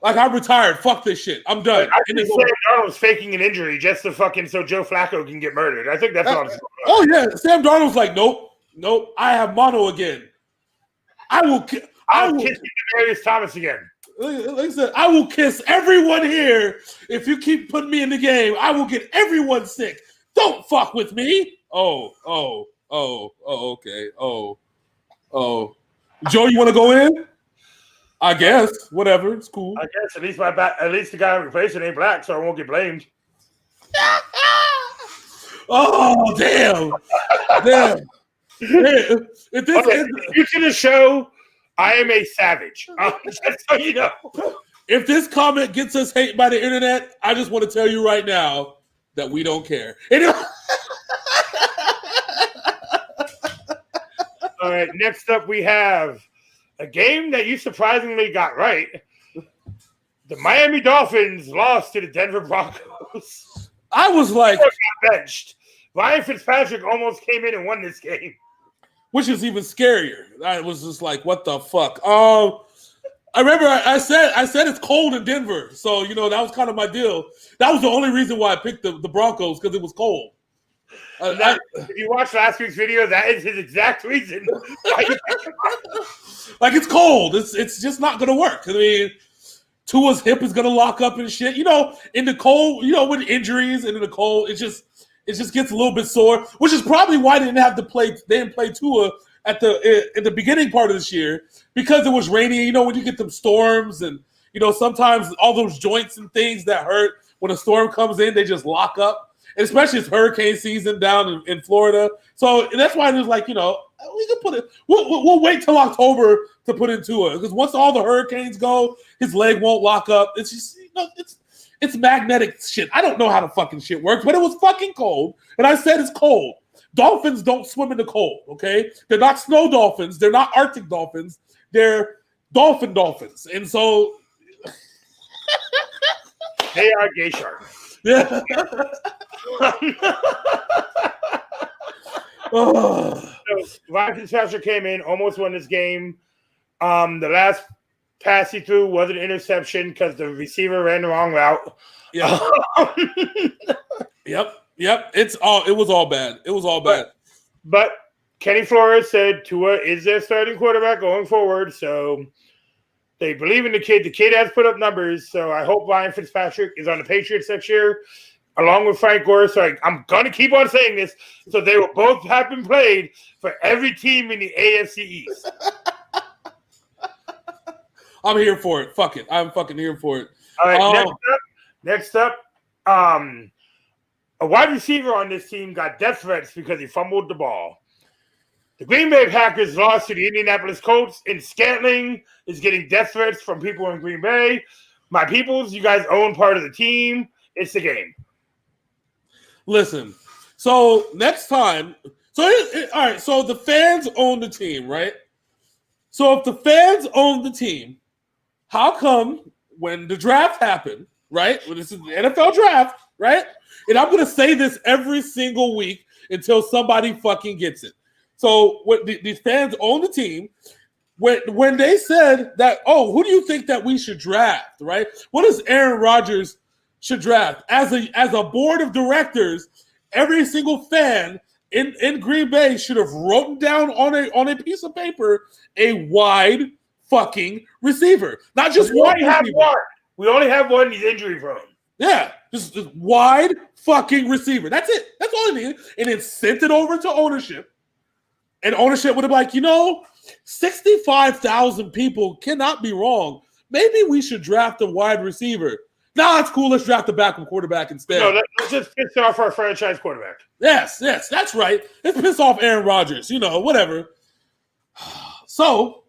Like, I'm retired. Fuck this shit. I'm done. I think Sam Darnold's faking an injury just to fucking so Joe Flacco can get murdered. I think that's what I'm saying. Oh, yeah. Sam Darnold's like, nope. I have mono again. I'll kiss Demarius Thomas again. Like I said, I will kiss everyone here. If you keep putting me in the game, I will get everyone sick. Don't fuck with me. Okay. Joe, you want to go in? I guess. Whatever. It's cool. I guess at least the guy replacing ain't black, so I won't get blamed. Oh, damn. If this future the show, I am a savage. Just so you know. If this comment gets us hate by the internet, I just want to tell you right now that we don't care. All right, next up we have a game that you surprisingly got right. The Miami Dolphins lost to the Denver Broncos. I was like, got benched. Ryan Fitzpatrick almost came in and won this game. Which is even scarier. I was just like, what the fuck? I remember I said it's cold in Denver. So, that was kind of my deal. That was the only reason why I picked the Broncos, because it was cold. If you watched last week's video, that is his exact reason. Like, it's cold. It's just not going to work. I mean, Tua's hip is going to lock up and shit. In the cold, with injuries and in the cold, it just gets a little bit sore, which is probably why they didn't play Tua in the beginning part of this year, because it was rainy. When you get them storms and, sometimes all those joints and things that hurt when a storm comes in, they just lock up. especially it's hurricane season down in Florida. So that's why there's like, we can put it. We'll wait till October to put in Tua because once all the hurricanes go, his leg won't lock up. It's just it's magnetic shit. I don't know how the fucking shit works, but it was fucking cold, and I said it's cold. Dolphins don't swim in the cold. Okay, they're not snow dolphins. They're not Arctic dolphins. They're dolphins, and so they are gay sharks. Yeah. So Ryan Fitzpatrick came in, almost won this game. The last pass he threw was an interception because the receiver ran the wrong route. Yeah. Yep. It was all bad. It was all bad. But Kenny Flores said Tua is their starting quarterback going forward, so they believe in the kid. The kid has put up numbers, so I hope Ryan Fitzpatrick is on the Patriots next year, along with Frank Gore. So I'm going to keep on saying this. So they will both have been played for every team in the AFC East. I'm here for it. Fuck it. I'm fucking here for it. All right, next up, a wide receiver on this team got death threats because he fumbled the ball. The Green Bay Packers lost to the Indianapolis Colts, and Scantling is getting death threats from people in Green Bay. My peoples, you guys own part of the team. It's the game. Listen, so next time, all right, so the fans own the team, right? So if the fans own the team, how come when the draft happened, right? When this is the NFL draft, right? And I'm going to say this every single week until somebody fucking gets it. So when these fans own the team, when they said that, who do you think that we should draft, right? What does Aaron Rodgers should draft? As a board of directors, every single fan in Green Bay should have written down on a piece of paper a wide fucking receiver. Not just one receiver. We only have one. He's injury prone. Yeah, just wide fucking receiver. That's it. That's all it needed. And then sent it over to ownership. And ownership would have been like, 65,000 people cannot be wrong. Maybe we should draft a wide receiver. Nah, it's cool. Let's draft a backup quarterback instead. No, let's just piss off our franchise quarterback. Yes, that's right. Let's piss off Aaron Rodgers, whatever. So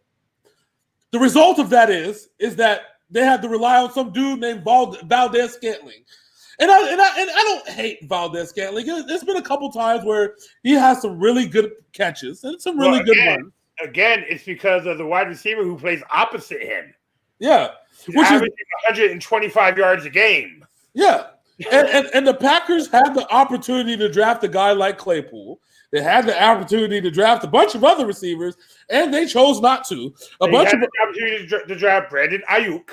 the result of that is that they had to rely on some dude named Valdez Scantling. And I don't hate Valdez Scantling. There's been a couple times where he has some really good catches and some really good ones. Again, it's because of the wide receiver who plays opposite him. Yeah. He's averaging 125 yards a game. Yeah. And the Packers had the opportunity to draft a guy like Claypool. They had the opportunity to draft a bunch of other receivers, and they chose not to. They had the opportunity to draft Brandon Ayuk.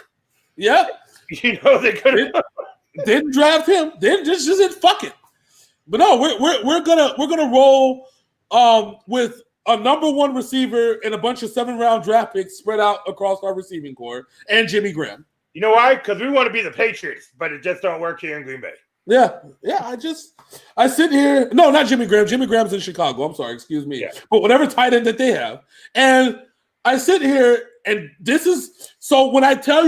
Yeah. They could have. Didn't draft him. Then just said fuck it. But no, we're gonna roll with a number one receiver and a bunch of 7th-round draft picks spread out across our receiving core and Jimmy Graham. You know why? Because we want to be the Patriots, but it just don't work here in Green Bay. Yeah. I sit here. No, not Jimmy Graham. Jimmy Graham's in Chicago. I'm sorry, excuse me. Yeah. But whatever tight end that they have, and I sit here. And this is so when I tell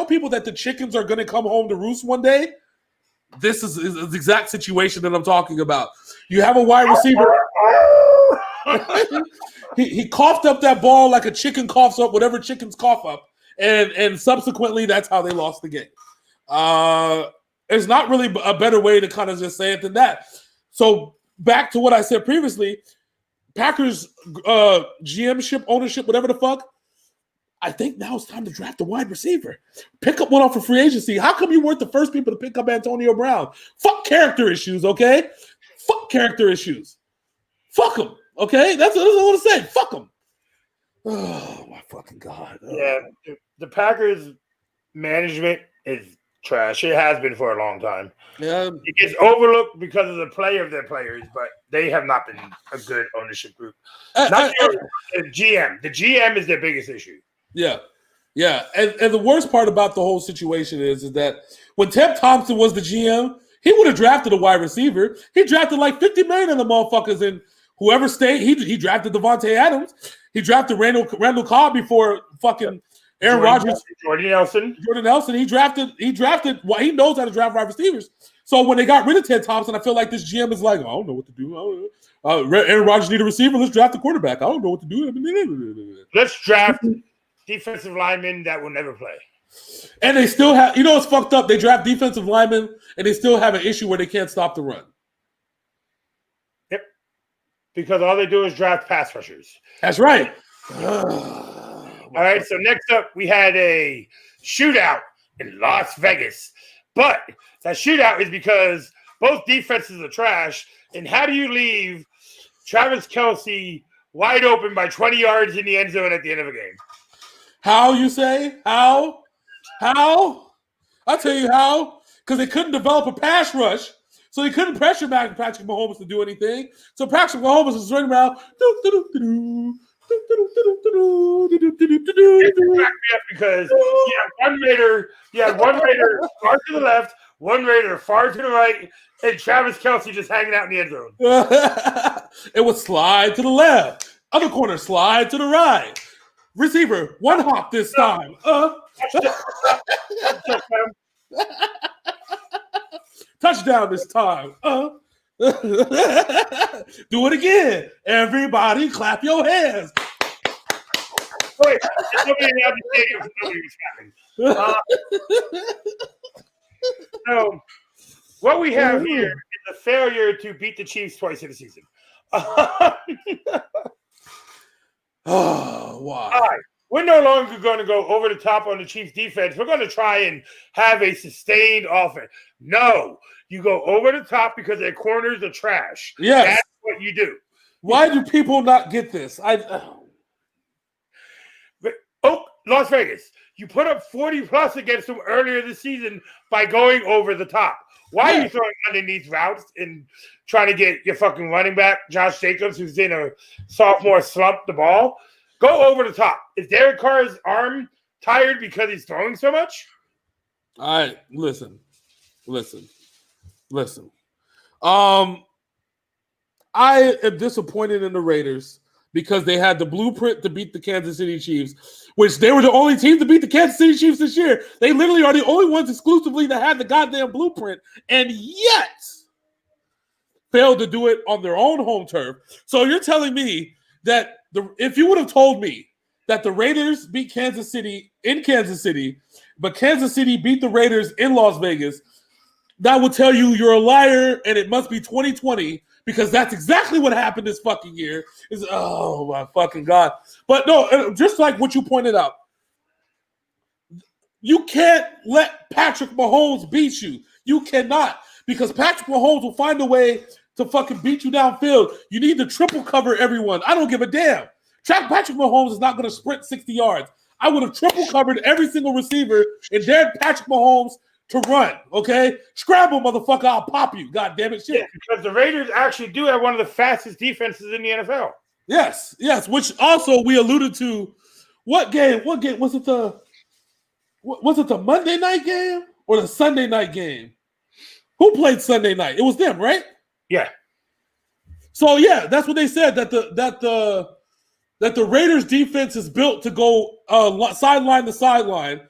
people that the chickens are going to come home to roost one day, this is the exact situation that I'm talking about. You have a wide receiver. he coughed up that ball like a chicken coughs up whatever chickens cough up. And subsequently, that's how they lost the game. There's not really a better way to kind of just say it than that. So back to what I said previously, Packers GMship, ownership, whatever the fuck, I think now it's time to draft a wide receiver. Pick up one off of free agency. How come you weren't the first people to pick up Antonio Brown? Fuck character issues, okay? Fuck character issues. Fuck them, okay? That's what I want to say. Fuck them. Oh, my fucking God. Oh. Yeah, the Packers management is trash. It has been for a long time. Yeah. It gets overlooked because of the play of their players, but they have not been a good ownership group. The GM. The GM is their biggest issue. Yeah. And the worst part about the whole situation is that when Ted Thompson was the GM, he would have drafted a wide receiver. He drafted like 50 million of the motherfuckers, and whoever stayed, he drafted Devontae Adams. He drafted Randall Cobb before fucking Aaron Rodgers, Jordan Nelson. He drafted. Well, he knows how to draft wide receivers. So when they got rid of Ted Thompson, I feel like this GM is like, I don't know what to do. Aaron Rodgers need a receiver. Let's draft the quarterback. I don't know what to do. Let's draft defensive linemen that will never play. And they still have, it's fucked up. They draft defensive linemen, and they still have an issue where they can't stop the run. Yep. Because all they do is draft pass rushers. That's right. All right, so next up, we had a shootout in Las Vegas. But that shootout is because both defenses are trash. And how do you leave Travis Kelce wide open by 20 yards in the end zone at the end of a game? How, you say? How? I'll tell you how. Because they couldn't develop a pass rush. So they couldn't pressure back Patrick Mahomes to do anything. So Patrick Mahomes was running around. Because you had one Raider far to the left, one Raider far to the right, and Travis Kelce just hanging out in the end zone. It would slide to the left. Other corner slide to the right. Receiver, one hop this time. Touchdown this time. Do it again. Everybody clap your hands. Wait, nobody out the stadium, nobody was clapping. So what we have here is a failure to beat the Chiefs twice in a season. Oh, wow. All right. We're no longer going to go over the top on the Chiefs defense. We're going to try and have a sustained offense. No, you go over the top because their corners are trash. Yes. That's what you do. Why do people not get this? Las Vegas, you put up 40 plus against them earlier this season by going over the top. Why are you throwing underneath routes and trying to get your fucking running back, Josh Jacobs, who's in a sophomore slump, the ball? Go over the top. Is Derek Carr's arm tired because he's throwing so much? All right, listen. I am disappointed in the Raiders because they had the blueprint to beat the Kansas City Chiefs, which they were the only team to beat the Kansas City Chiefs this year. They literally are the only ones exclusively that had the goddamn blueprint, and yet failed to do it on their own home turf. So you're telling me that if you would have told me that the Raiders beat Kansas City in Kansas City, but Kansas City beat the Raiders in Las Vegas, that would tell you you're a liar and it must be 2020 because that's exactly what happened this fucking year. Oh, my fucking God. But no, just like what you pointed out, you can't let Patrick Mahomes beat you. You cannot, because Patrick Mahomes will find a way to fucking beat you downfield. You need to triple cover everyone. I don't give a damn. Patrick Mahomes is not going to sprint 60 yards. I would have triple covered every single receiver and dared Patrick Mahomes to run, okay? Scramble, motherfucker, I'll pop you. God damn it, shit. Yeah, because the Raiders actually do have one of the fastest defenses in the NFL. Yes, which also we alluded to. What game? Was it the Monday night game or the Sunday night game? Who played Sunday night? It was them, right? Yeah. So yeah, that's what they said, that the Raiders defense is built to go sideline to sideline,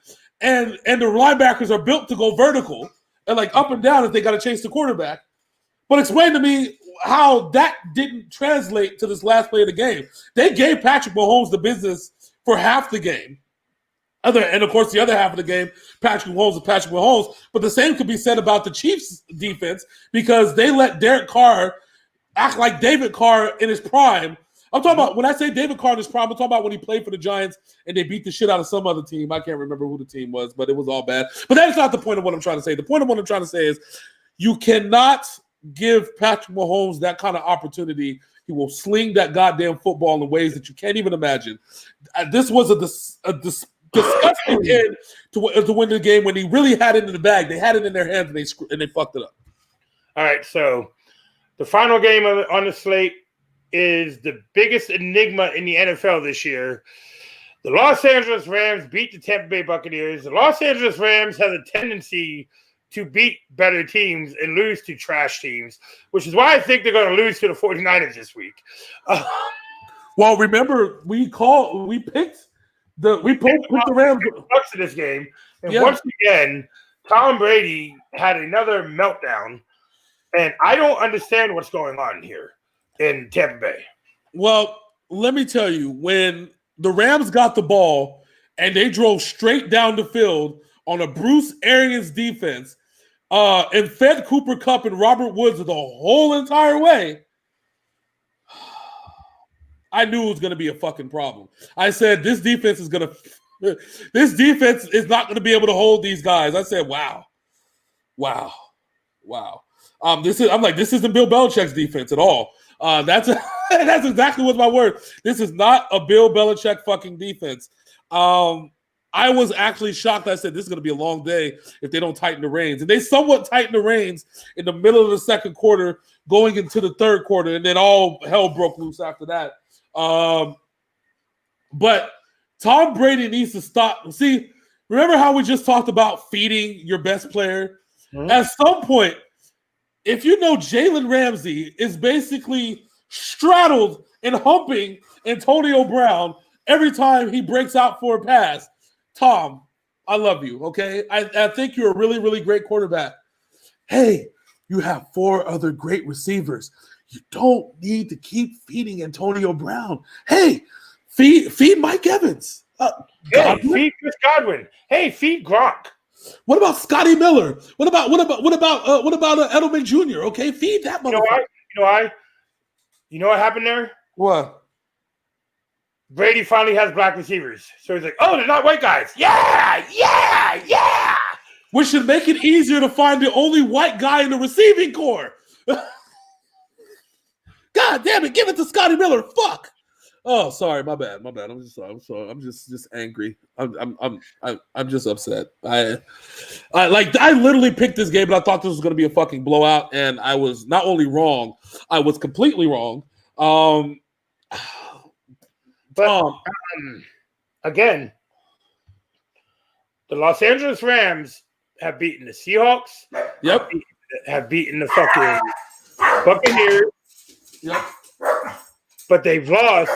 and the linebackers are built to go vertical and like up and down if they got to chase the quarterback. But explain to me how that didn't translate to this last play of the game. They gave Patrick Mahomes the business for half the game. And of course, the other half of the game, Patrick Mahomes is Patrick Mahomes. But the same could be said about the Chiefs' defense because they let Derek Carr act like David Carr in his prime. I'm talking about, when I say David Carr in his prime, I'm talking about when he played for the Giants and they beat the shit out of some other team. I can't remember who the team was, but it was all bad. But that is not the point of what I'm trying to say. The point of what I'm trying to say is you cannot give Patrick Mahomes that kind of opportunity. He will sling that goddamn football in ways that you can't even imagine. This was a disgusting end to win the game when he really had it in the bag. They had it in their hands and they fucked it up. All right, so the final game on the slate is the biggest enigma in the NFL this year. The Los Angeles Rams beat the Tampa Bay Buccaneers. The Los Angeles Rams have a tendency to beat better teams and lose to trash teams, which is why I think they're going to lose to the 49ers this week. Well, remember, we picked We put the Rams Bucks in this game, and Yeah. once again, Tom Brady had another meltdown, and I don't understand what's going on here in Tampa Bay. Well, let me tell you, when the Rams got the ball and they drove straight down the field on a Bruce Arians defense, and fed Cooper Kupp and Robert Woods the whole entire way, I knew it was going to be a fucking problem. I said, this defense is not going to be able to hold these guys. I said, wow. This isn't Bill Belichick's defense at all. That's exactly what's my word. This is not a Bill Belichick fucking defense. I was actually shocked. I said, this is going to be a long day if they don't tighten the reins. And they somewhat tightened the reins in the middle of the second quarter, going into the third quarter, and then all hell broke loose after that. But Tom Brady needs to stop. See, remember how we just talked about feeding your best player? Mm-hmm. At some point, if you know Jalen Ramsey is basically straddled and humping Antonio Brown every time he breaks out for a pass, Tom, I love you, okay? I think you're a really, really great quarterback. Hey, you have 4 other great receivers. You don't need to keep feeding Antonio Brown. Hey, feed Mike Evans. Feed Chris Godwin. Hey, feed Gronk. What about Scotty Miller? What about Edelman Jr.? Okay, feed that motherfucker. You know what happened there? What? Brady finally has black receivers. So he's like, oh, they're not white guys. Yeah. Which should make it easier to find the only white guy in the receiving corps. God damn it, give it to Scotty Miller. Fuck. Oh, sorry, my bad. I'm just angry. I'm just upset. I literally picked this game, and I thought this was gonna be a fucking blowout, and I was not only wrong, I was completely wrong. Again, the Los Angeles Rams have beaten the Seahawks. Yep. Have beaten the fucking Buccaneers. Yep. But they've lost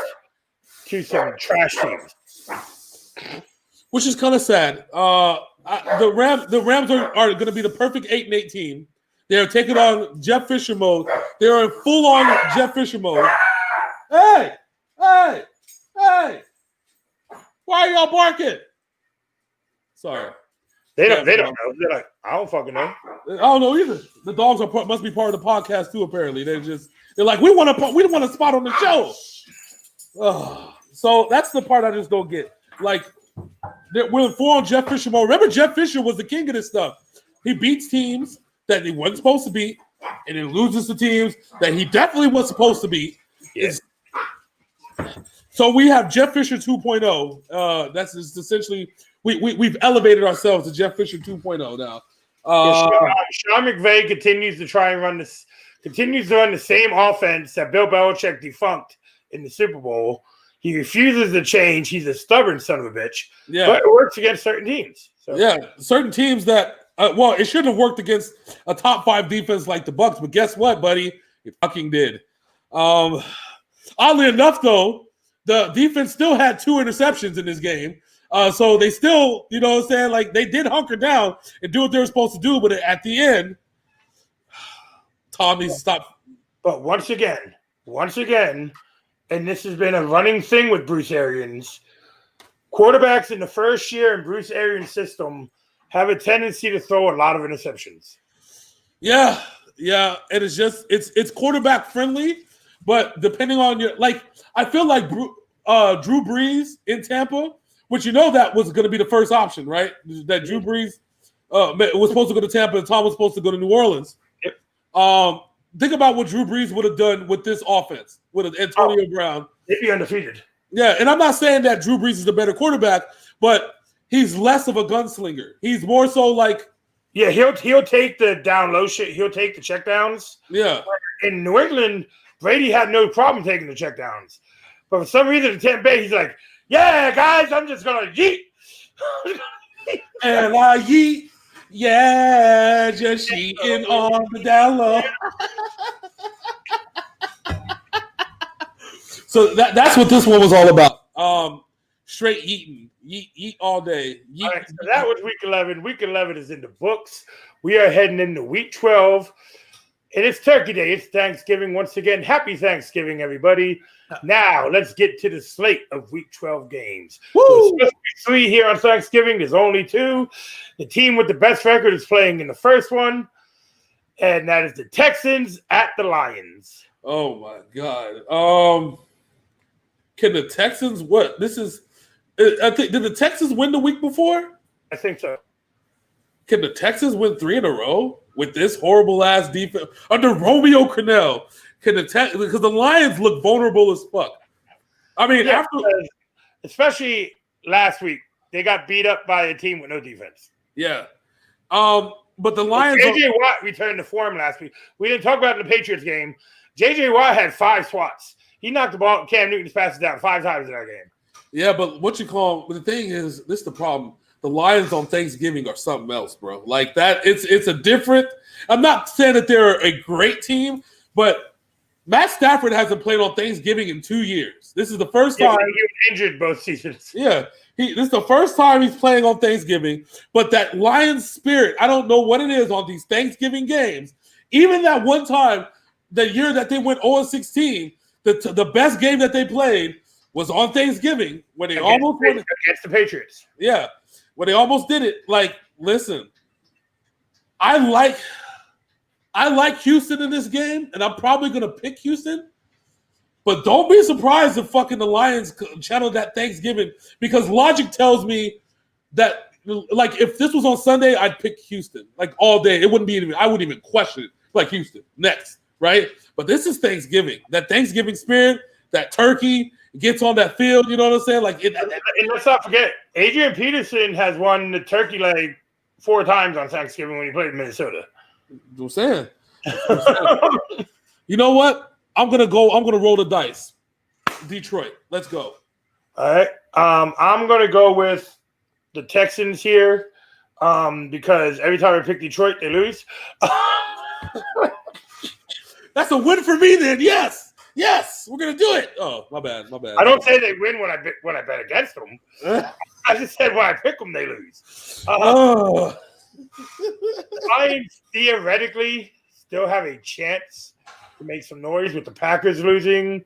to some trash teams, which is kind of sad. The Rams are going to be the perfect 8-8 team. They are taking on Jeff Fisher mode. They are in full-on Jeff Fisher mode. Hey! Why are y'all barking? Sorry. They don't know. They're like, I don't fucking know. I don't know either. The dogs must be part of the podcast too. Apparently, they're like, we want a spot on the show. So that's the part I just don't get. Like, we're in full-on Jeff Fisher mode. Remember, Jeff Fisher was the king of this stuff. He beats teams that he wasn't supposed to beat, and then loses to teams that he definitely was supposed to beat. Yes. So we have Jeff Fisher 2.0. That's just essentially we've elevated ourselves to Jeff Fisher 2.0 now. Sean McVay continues to run the same offense that Bill Belichick defunct in the Super Bowl. He refuses to change. He's a stubborn son of a bitch. Yeah, but it works against certain teams. So. Yeah, certain teams that it shouldn't have worked against a top 5 defense like the Bucs. But guess what, buddy? It fucking did. Oddly enough, though, the defense still had 2 interceptions in this game. So they still, you know what I'm saying? Like, they did hunker down and do what they were supposed to do. But at the end, Tom needs to stop. But once again, and this has been a running thing with Bruce Arians, quarterbacks in the first year in Bruce Arians' system have a tendency to throw a lot of interceptions. Yeah. And it's quarterback friendly, but depending on I feel like Drew Brees in Tampa, which that was going to be the first option, right? That Drew Brees was supposed to go to Tampa and Tom was supposed to go to New Orleans. Yep. Think about what Drew Brees would have done with this offense, with Antonio Brown. They'd be undefeated. Yeah, and I'm not saying that Drew Brees is the better quarterback, but he's less of a gunslinger. He's more so like... Yeah, he'll take the down low shit. He'll take the checkdowns. Yeah. In New England, Brady had no problem taking the checkdowns. But for some reason in Tampa Bay, he's like, yeah, guys, I'm just going to yeet. And I yeet. Yeah, just cheating on the down low. So that's what this one was all about. Straight eating. Yeet all day. Yeet, all right, so that was week 11. Week 11 is in the books. We are heading into week 12. And it's Turkey Day. It's Thanksgiving once again. Happy Thanksgiving, everybody. Now, let's get to the slate of week 12 games. Woo! There's 3 here on Thanksgiving. There's only 2. The team with the best record is playing in the first one, and that is the Texans at the Lions. Oh, my God. Can the Texans what? This is I think did the Texans win the week before? I think so. Can the Texans win 3 in a row with this horrible ass defense under Romeo Crennel? Can the because the Lions look vulnerable as fuck. I mean, especially last week, they got beat up by a team with no defense. Yeah. But the Lions JJ Watt returned to form last week. We didn't talk about it in the Patriots game. JJ Watt had 5 swats. He knocked the ball, Cam Newton's passes down 5 times in that game. Yeah, but but the thing is, this is the problem. The Lions on Thanksgiving are something else, bro. Like that, it's a different. I'm not saying that they're a great team, but Matt Stafford hasn't played on Thanksgiving in 2 years. This is the first time he was injured both seasons. Yeah, this is the first time he's playing on Thanksgiving. But that Lions spirit, I don't know what it is on these Thanksgiving games. Even that one time, the year that they went 0-16, the best game that they played was on Thanksgiving when they almost won against the Patriots. Yeah. When they almost did it, like, listen, I like Houston in this game, and I'm probably going to pick Houston. But don't be surprised if fucking the Lions channel that Thanksgiving, because logic tells me that, like, if this was on Sunday, I'd pick Houston, like, all day. I wouldn't even question it, like, Houston, next, right? But this is Thanksgiving. That Thanksgiving spirit, that turkey gets on that field, you know what I'm saying? Like, and let's not forget, Adrian Peterson has won the turkey leg 4 times on Thanksgiving when he played in Minnesota. I'm saying. You know what? I'm gonna roll the dice. Detroit. Let's go. All right. I'm gonna go with the Texans here. Because every time I pick Detroit, they lose. That's a win for me then. Yes, we're gonna do it. Oh, my bad. I don't say they win when I bet against them. I just said when I pick them, they lose. Lions theoretically still have a chance to make some noise with the Packers losing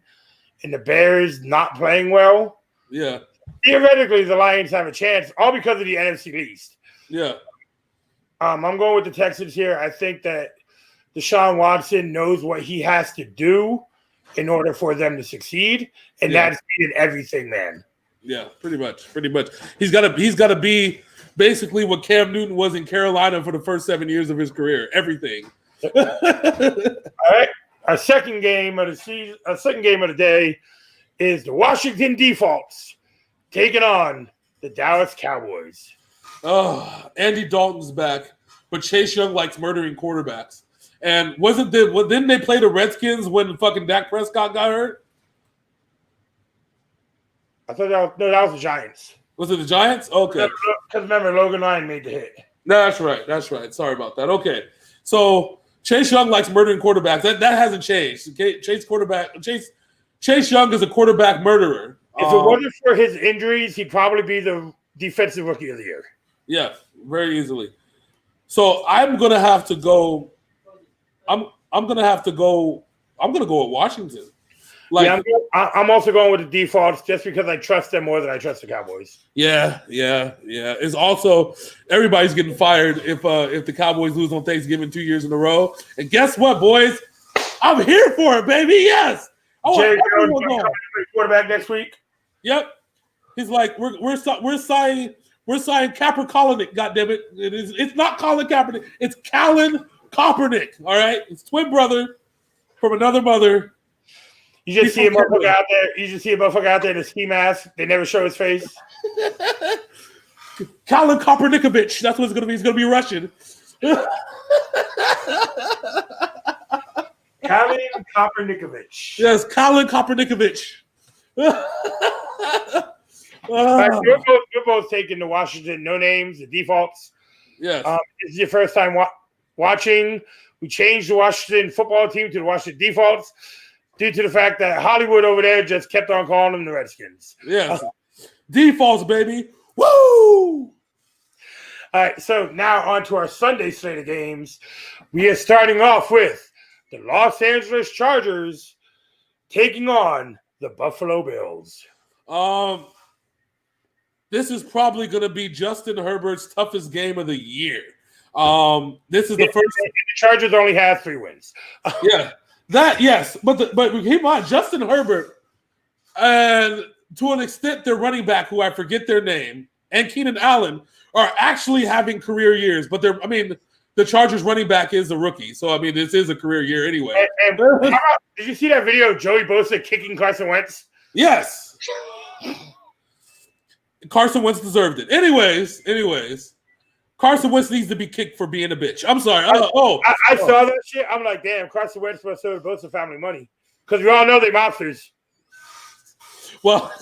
and the Bears not playing well. Yeah. Theoretically, the Lions have a chance, all because of the NFC East. Yeah. I'm going with the Texans here. I think that Deshaun Watson knows what he has to do in order for them to succeed, and that's being everything, man. Yeah, pretty much. He's got to be basically what Cam Newton was in Carolina for the first 7 years of his career. Everything. All right. Our second game of the day is the Washington Defaults taking on the Dallas Cowboys. Oh, Andy Dalton's back, but Chase Young likes murdering quarterbacks. And didn't they play the Redskins when fucking Dak Prescott got hurt? I thought that was the Giants. Was it the Giants? Okay. Because remember, Logan Ryan made the hit. That's right. Sorry about that. Okay. So Chase Young likes murdering quarterbacks. That hasn't changed. Chase Young is a quarterback murderer. If it wasn't for his injuries, he'd probably be the defensive rookie of the year. Yeah, very easily. So I'm gonna have to go. I'm gonna go with Washington. I'm also going with the Defaults just because I trust them more than I trust the Cowboys. Yeah. It's also everybody's getting fired if the Cowboys lose on Thanksgiving 2 years in a row. And guess what, boys? I'm here for it, baby. Yes. Jay Jones quarterback next week. Yep. He's like, we're signing Capper Kalanick. Goddammit. It's not Colin Kaepernick. It's Callan Kaepernick. All right. It's twin brother from another mother. You just see a motherfucker out there. You just see a motherfucker out there in a ski mask. They never show his face. Colin Kaepernickovich. That's what it's going to be. He's going to be Russian. Colin Kaepernickovich. Yes, Colin Kaepernickovich. You're both taking the Washington no names, the Defaults. Yes. This is your first time watching. We changed the Washington football team to the Washington Defaults due to the fact that Hollywood over there just kept on calling them the Redskins. Yes. Defaults, baby. Woo! All right, so now on to our Sunday slate of games. We are starting off with the Los Angeles Chargers taking on the Buffalo Bills. This is probably going to be Justin Herbert's toughest game of the year. This is the first. The Chargers only have 3 wins. Yeah, yes, but keep in mind, Justin Herbert, and to an extent, their running back, who I forget their name, and Keenan Allen are actually having career years. But the Chargers running back is a rookie, so this is a career year anyway. Did you see that video of Joey Bosa kicking Carson Wentz? Yes. Carson Wentz deserved it. Anyways, Carson Wentz needs to be kicked for being a bitch. I'm sorry. I saw that shit. I'm like, damn, Carson Wentz must owe Bosa family money because we all know they're mobsters. Well,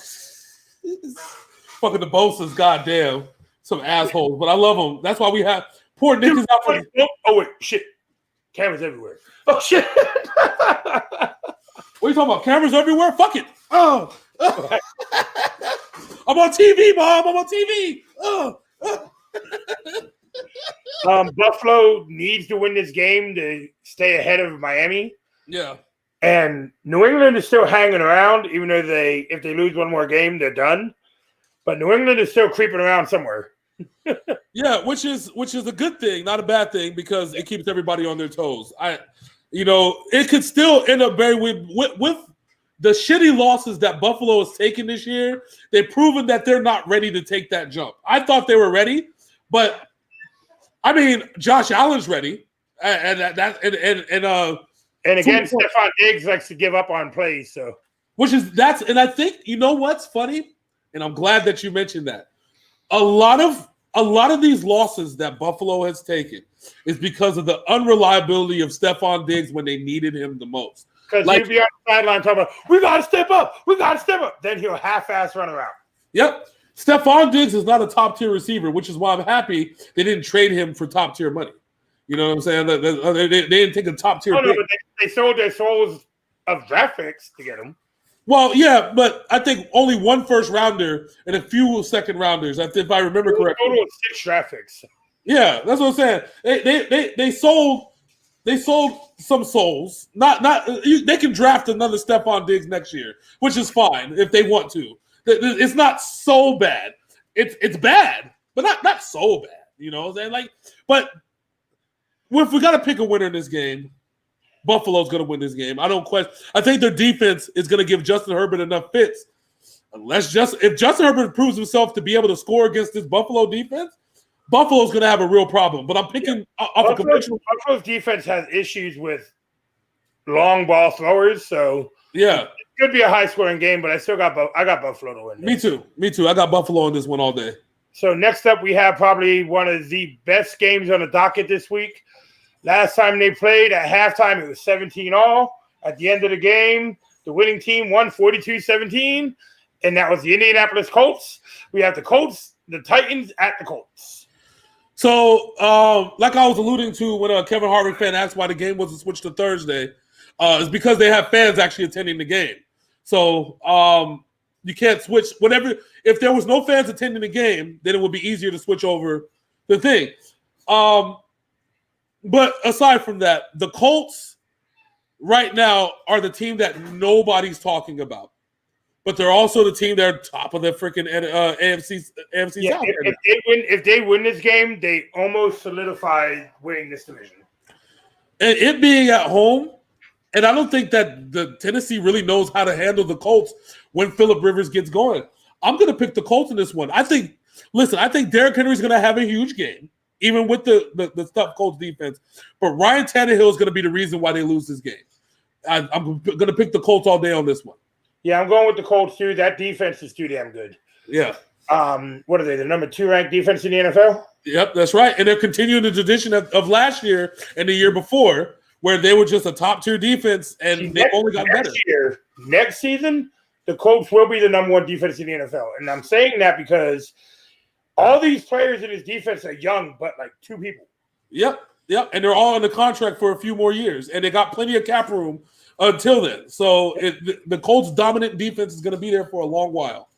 fucking the Bosa's goddamn some assholes, but I love them. That's why we have poor Nick is out for. Oh wait, shit! Cameras everywhere. Oh shit! What are you talking about? Cameras everywhere? Fuck it. Oh. I'm on TV, Mom. I'm on TV. Buffalo needs to win this game to stay ahead of Miami. Yeah. And New England is still hanging around, even though if they lose one more game, they're done. But New England is still creeping around somewhere. Yeah, which is a good thing, not a bad thing, because it keeps everybody on their toes. It could still end up very with the shitty losses that Buffalo has taken this year. They've proven that they're not ready to take that jump. I thought they were ready, but Josh Allen's ready, and again, Stephon Diggs likes to give up on plays, so and I think you know what's funny, and I'm glad that you mentioned that. A lot of these losses that Buffalo has taken is because of the unreliability of Stephon Diggs when they needed him the most. Because he'd be on the sideline talking about, we got to step up. Then he'll half-ass run around. Yep. Stephon Diggs is not a top-tier receiver, which is why I'm happy they didn't trade him for top-tier money. You know what I'm saying? They didn't take a top-tier pick. But they sold their souls of draft picks to get him. Well, yeah, but I think only one first-rounder and a few second-rounders, if I remember correctly. Total of 6 draft picks. Yeah, that's what I'm saying. They sold some souls. They can draft another Stephon Diggs next year, which is fine if they want to. It's not so bad. It's bad, but not so bad. You know what I'm saying? But if we got to pick a winner in this game, Buffalo's going to win this game. I don't question. I think their defense is going to give Justin Herbert enough fits. If Justin Herbert proves himself to be able to score against this Buffalo defense, Buffalo's going to have a real problem. But I'm picking off a conventional. Buffalo's defense has issues with long ball throwers, so yeah, it could be a high scoring game. But I got Buffalo to win. Me too. I got Buffalo in this one all day. So next up, we have probably one of the best games on the docket this week. Last time they played at halftime, it was 17-all. At the end of the game, the winning team won 42-17, and that was the Indianapolis Colts. We have the Colts, the Titans at the Colts. So, like I was alluding to when a Kevin Harvick fan asked why the game wasn't switched to Thursday, it's because they have fans actually attending the game. So, you can't switch whenever. If there was no fans attending the game, then it would be easier to switch over the thing. But aside from that, the Colts right now are the team that nobody's talking about. But they're also the team that are top of the freaking AFC yeah, South. If they win this game, they almost solidify winning this division. And it being at home, and I don't think that the Tennessee really knows how to handle the Colts when Phillip Rivers gets going. I'm going to pick the Colts in this one. I think Derrick Henry's going to have a huge game, even with the tough Colts defense. But Ryan Tannehill is going to be the reason why they lose this game. I'm going to pick the Colts all day on this one. Yeah, I'm going with the Colts too. That defense is too damn good. Yeah. What are they? The number 2 ranked defense in the NFL? Yep, that's right. And they're continuing the tradition of last year and the year before, where they were just a top tier defense and they've only gotten better. Next season, the Colts will be the number 1 defense in the NFL. And I'm saying that because all these players in this defense are young, but like 2 people. Yep. And they're all under contract for a few more years. And they got plenty of cap room until then. So the Colts' dominant defense is going to be there for a long while.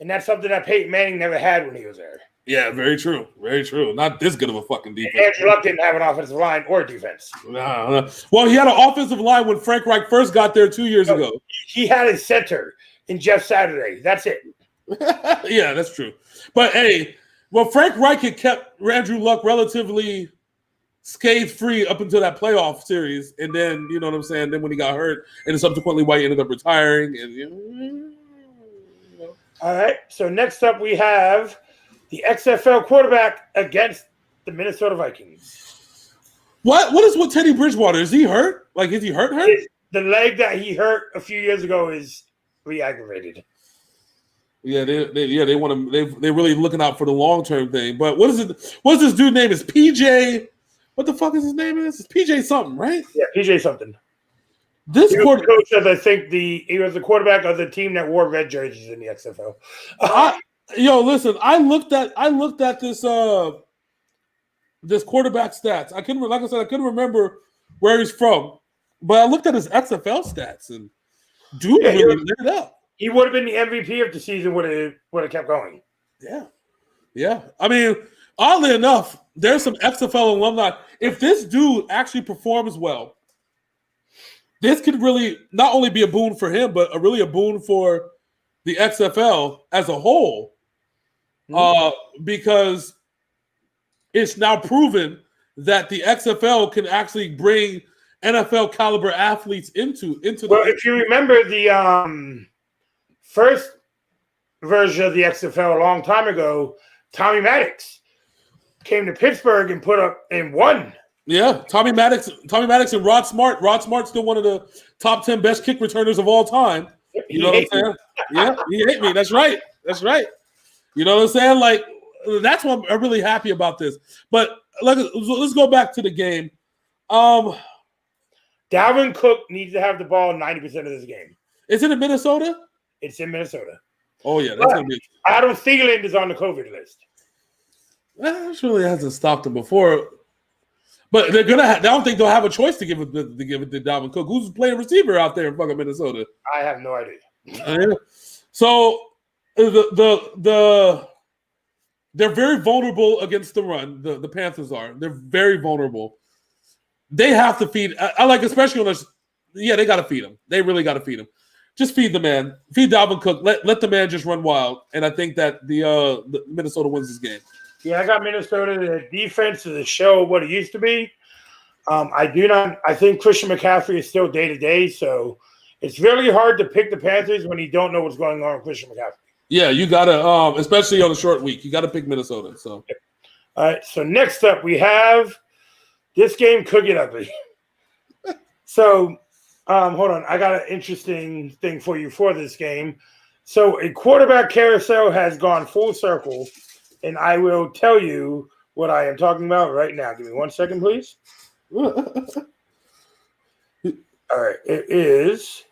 And that's something that Peyton Manning never had when he was there. Yeah, very true. Very true. Not this good of a fucking defense. And Andrew Luck didn't have an offensive line or defense. No. Well, he had an offensive line when Frank Reich first got there 2 years ago. He had a center in Jeff Saturday. That's it. Yeah, that's true. But hey, well, Frank Reich had kept Andrew Luck relatively scathe-free up until that playoff series, and then you know what I'm saying. Then when he got hurt, and subsequently why he ended up retiring, and you know. All right. So next up, we have the XFL quarterback against the Minnesota Vikings. What is with Teddy Bridgewater? Is he hurt? Like, is he hurt? The leg that he hurt a few years ago is re-aggravated. Yeah, they want to. They're really looking out for the long term thing. But what is it? What's this dude's name? Is PJ? What the fuck is his name? It's PJ something, right? Yeah, PJ something. This coach says I think he was the quarterback of the team that wore red jerseys in the XFL. Listen, I looked at this quarterback stats. I couldn't remember where he's from, but I looked at his XFL stats and dude really lit it up. He would have been the MVP if the season would have kept going. Yeah. I mean, oddly enough, there's some XFL alumni. If this dude actually performs well, this could really not only be a boon for him, but really a boon for the XFL as a whole. Because it's now proven that the XFL can actually bring NFL caliber athletes into Well, if you remember the first version of the XFL a long time ago, Tommy Maddox came to Pittsburgh and put up and won. Yeah, Tommy Maddox and Rod Smart. Rod Smart's still one of the top 10 best kick returners of all time. You know what I'm saying? Yeah, he hate me. That's right. You know what I'm saying? Like, that's why I'm really happy about this. But let's go back to the game. Dalvin Cook needs to have the ball 90% of this game. Is it in Minnesota? It's in Minnesota. Oh, yeah. That's going to be. Adam Thielen is on the COVID list. This really hasn't stopped him before. But they're gonna. I don't think they'll have a choice to give it to Dalvin Cook, who's playing receiver out there in fucking Minnesota. I have no idea. So they're very vulnerable against the run. The Panthers are. They're very vulnerable. They have to feed. I like, especially on this. Yeah, they got to feed him. They really got to feed him. Just feed the man. Feed Dalvin Cook. Let the man just run wild. And I think that the Minnesota wins this game. Yeah, I got Minnesota. The defense is a show of what it used to be. I think Christian McCaffrey is still day-to-day, so it's really hard to pick the Panthers when you don't know what's going on with Christian McCaffrey. Yeah, you got to, especially on a short week, you got to pick Minnesota. So, all right, so next up we have this game could get ugly. So, hold on. I got an interesting thing for you for this game. So a quarterback carousel has gone full circle. And I will tell you what I am talking about right now. Give me 1 second, please. All right. It is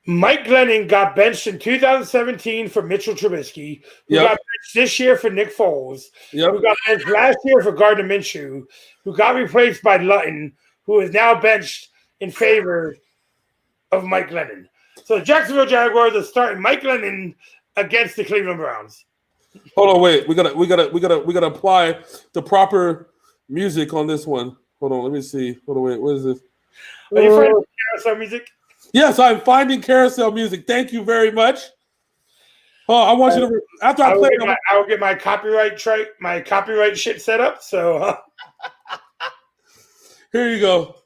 Mike Glennon got benched in 2017 for Mitchell Trubisky, who got benched this year for Nick Foles, who got benched last year for Gardner Minshew, who got replaced by Lutton, who is now benched in favor of Mike Glennon. So the Jacksonville Jaguars are starting Mike Glennon against the Cleveland Browns. Hold on, wait. We gotta apply the proper music on this one. Hold on, let me see. Hold on, wait. What is this? Are you finding carousel music? Yes, I'm finding carousel music. Thank you very much. Oh, I want you to after I play. I will get my copyright shit set up. So here you go.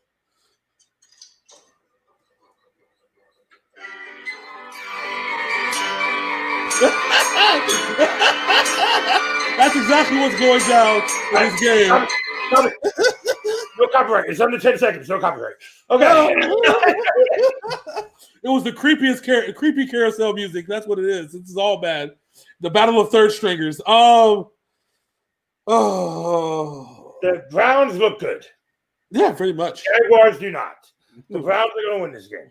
That's exactly what's going down in this game. No copyright. It's under 10 seconds. No copyright. Okay. It was the creepy carousel music. That's what it is. This is all bad. The battle of third stringers. The Browns look good. Yeah, pretty much. Jaguars do not. The Browns are going to win this game.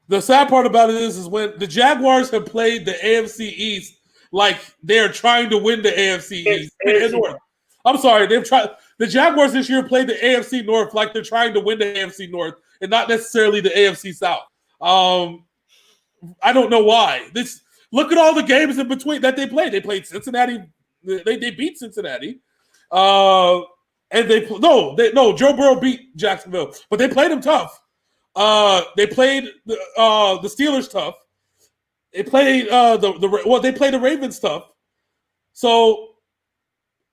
The sad part about it is when the Jaguars have played the AFC East like they're trying to win the AFC East. I'm sorry, they've tried. The Jaguars this year played the AFC North like they're trying to win the AFC North and not necessarily the AFC South. I don't know why. Look at all the games in between that they played. They played Cincinnati. They beat Cincinnati. And Joe Burrow beat Jacksonville, but they played them tough. They played the Steelers tough. They played they played the Ravens tough. So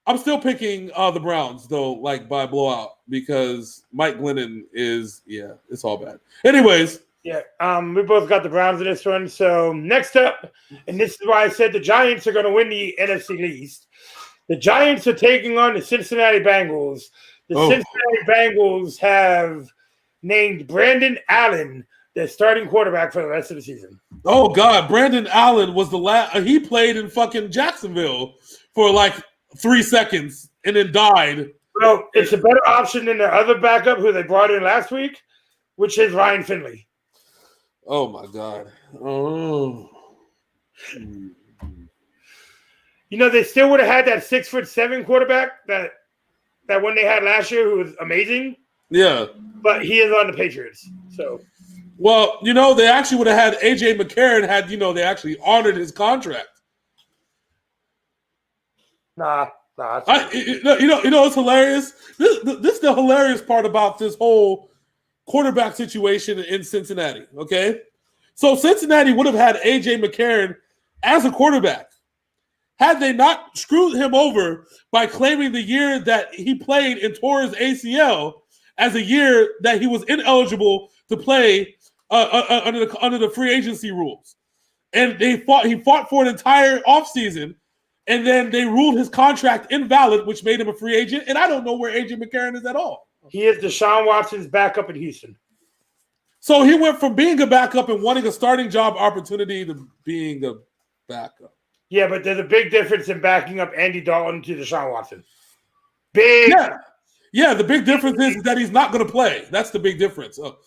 I'm still picking the Browns though, like by blowout, because Mike Glennon it's all bad. Anyways. Yeah, we both got the Browns in this one. So next up, and this is why I said the Giants are going to win the NFC East. The Giants are taking on the Cincinnati Bengals. The Cincinnati Bengals have named Brandon Allen their starting quarterback for the rest of the season. Oh, God. Brandon Allen was the last. He played in fucking Jacksonville for like 3 seconds and then died. Well, it's a better option than their other backup who they brought in last week, which is Ryan Finley. Oh, my God. Oh. You know, they still would have had that 6'7" quarterback that one they had last year who was amazing. Yeah. But he is on the Patriots. So, well, you know, they actually would have had A.J. McCarron had, you know, they actually honored his contract. Nah. You know, it's hilarious. This is the hilarious part about this whole quarterback situation in Cincinnati, okay? So Cincinnati would have had A.J. McCarron as a quarterback had they not screwed him over by claiming the year that he played and tore his ACL as a year that he was ineligible to play under the free agency rules. And he fought for an entire offseason, and then they ruled his contract invalid, which made him a free agent. And I don't know where A.J. McCarron is at all. He is Deshaun Watson's backup in Houston. So he went from being a backup and wanting a starting job opportunity to being a backup. Yeah, but there's a big difference in backing up Andy Dalton to Deshaun Watson. Big. Yeah, the big difference is that he's not going to play. That's the big difference. Oh.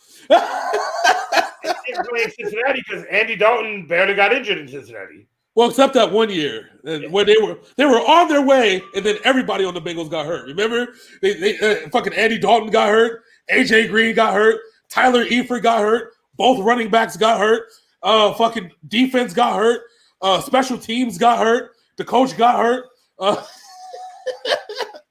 He didn't play in Cincinnati because Andy Dalton barely got injured in Cincinnati. Well, except that 1 year when they were on their way, and then everybody on the Bengals got hurt. Remember, they fucking Andy Dalton got hurt, AJ Green got hurt, Tyler Eifert got hurt, both running backs got hurt, fucking defense got hurt, special teams got hurt, the coach got hurt.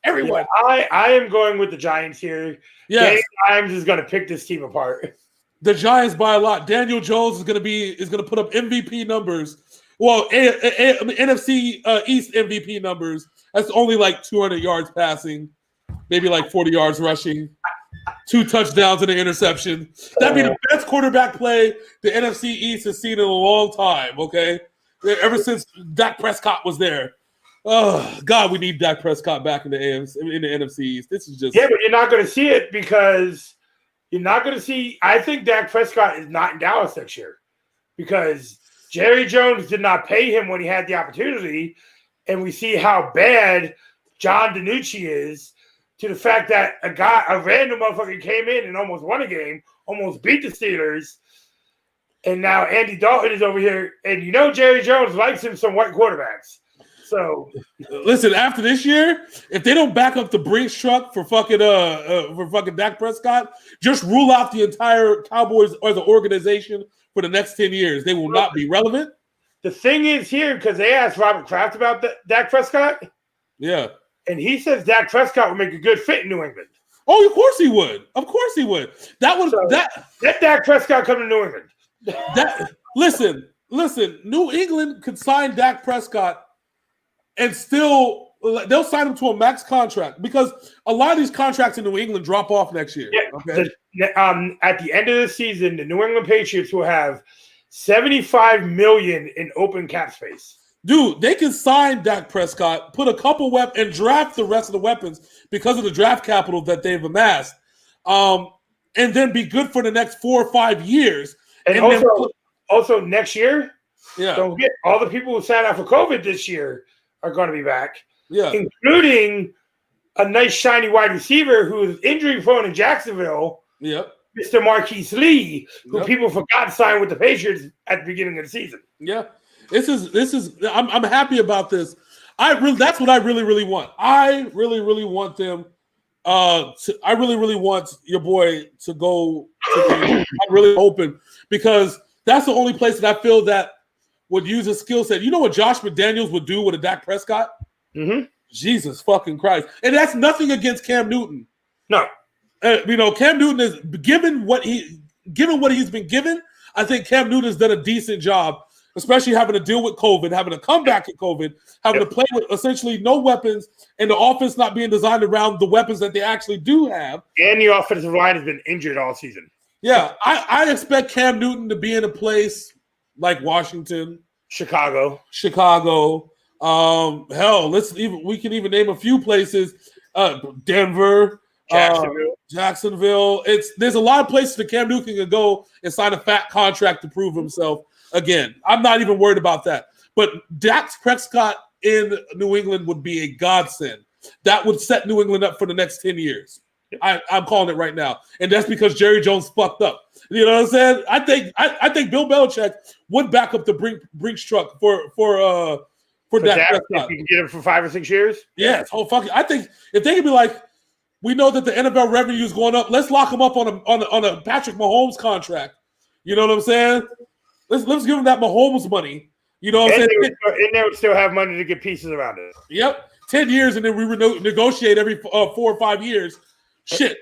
Everyone. Yeah, I am going with the Giants here. Yes. Dimes is going to pick this team apart. The Giants by a lot. Daniel Jones is going to put up MVP numbers. Well, NFC East MVP numbers. That's only like 200 yards passing, maybe like 40 yards rushing, 2 touchdowns and an interception. That'd be the best quarterback play the NFC East has seen in a long time, okay? Ever since Dak Prescott was there. Oh, God, we need Dak Prescott back in the NFC East. This is just... Yeah, but you're not going to see it because you're not going to see... I think Dak Prescott is not in Dallas next year because Jerry Jones did not pay him when he had the opportunity, and we see how bad John DiNucci is to the fact that a random motherfucker came in and almost won a game, almost beat the Steelers, and now Andy Dalton is over here, and you know Jerry Jones likes him some white quarterbacks. So listen, after this year, if they don't back up the Brinks truck for fucking Dak Prescott, just rule out the entire Cowboys as an organization for the next 10 years. They will not be relevant. The thing is here, because they asked Robert Kraft about Dak Prescott. Yeah. And he says Dak Prescott would make a good fit in New England. Oh, of course he would. Of course he would. Let Dak Prescott come to New England. Listen, New England could sign Dak Prescott and still they'll sign him to a max contract because a lot of these contracts in New England drop off next year. Yeah, okay? At the end of the season, the New England Patriots will have $75 million in open cap space. Dude, they can sign Dak Prescott, put a couple and draft the rest of the weapons because of the draft capital that they've amassed, and then be good for the next 4 or 5 years. And also next year, don't forget all the people who signed out for COVID this year are going to be back, including a nice shiny wide receiver who is injury prone in Jacksonville. Yep. Mr. Marquise Lee, who people forgot signed with the Patriots at the beginning of the season. Yeah. This is I'm happy about this. That's what I really want. I really want them I really want your boy to go to I'm really hoping because That's the only place that I feel that would use a skill set. You know what Josh McDaniels would do with a Dak Prescott? Mm-hmm. Jesus fucking Christ. And that's nothing against Cam Newton. No. Cam Newton is given what he's been given. I think Cam Newton has done a decent job, especially having to deal with COVID, having to come back at COVID, having to play with essentially no weapons, and the offense not being designed around the weapons that they actually do have. And the offensive line has been injured all season. Yeah, I expect Cam Newton to be in a place like Washington, Chicago. Hell, we can even name a few places. Denver, Jacksonville. There's a lot of places that Cam Newton can go and sign a fat contract to prove himself again. I'm not even worried about that. But Dak Prescott in New England would be a godsend. That would set New England up for the next 10 years. I'm calling it right now, and that's because Jerry Jones fucked up. You know what I'm saying? I think Bill Belichick would back up the Brinks truck for Dak Prescott. If you can get him for 5 or 6 years. Yes. Oh fuck it. I think if they could be like, we know that the NFL revenue is going up. Let's lock him up on a Patrick Mahomes contract. You know what I'm saying? Let's give him that Mahomes money. You know what I'm saying? And they would still have money to get pieces around it. Yep. 10 years, and then we negotiate every 4 or 5 years. Shit.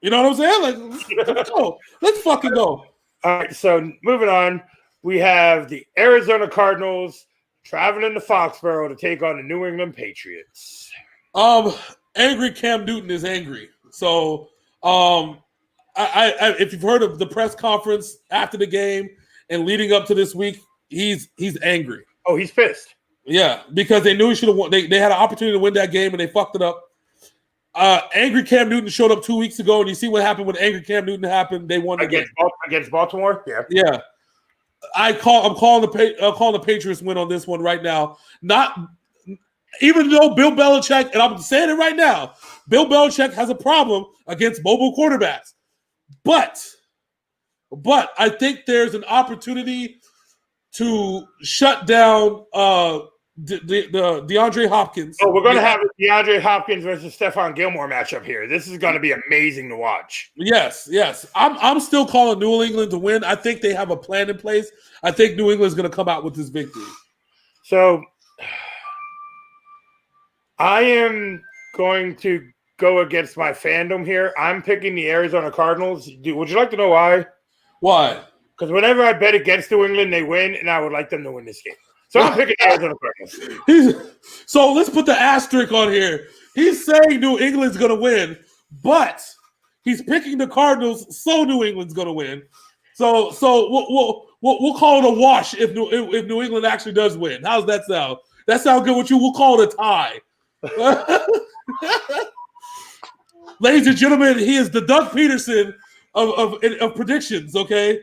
You know what I'm saying? Like, let's go. Let's fucking go. All right, so moving on, we have the Arizona Cardinals traveling to Foxborough to take on the New England Patriots. Angry Cam Newton is angry. So, if you've heard of the press conference after the game and leading up to this week, he's angry. Oh, he's pissed. Yeah, because they knew he should have won. They had an opportunity to win that game and they fucked it up. Angry Cam Newton showed up 2 weeks ago, and you see what happened when Angry Cam Newton happened. They won against Baltimore. Yeah. I'm calling the Patriots win on this one right now. Not even though Bill Belichick, and I'm saying it right now, Bill Belichick has a problem against mobile quarterbacks, but I think there's an opportunity to shut down the DeAndre Hopkins. Oh, we're going to have a DeAndre Hopkins versus Stephon Gilmore matchup here. This is going to be amazing to watch. Yes. I'm still calling New England to win. I think they have a plan in place. I think New England's going to come out with this victory. So I am going to go against my fandom here. I'm picking the Arizona Cardinals. Would you like to know why? Why? Because whenever I bet against New England, they win, and I would like them to win this game. So I'm picking Arizona Cardinals. So let's put the asterisk on here. He's saying New England's going to win, but he's picking the Cardinals, so New England's going to win. So we'll call it a wash if New England actually does win. How's that sound? That sounds good with you? We'll call it a tie. Ladies and gentlemen, he is the Doug Peterson of predictions. Okay.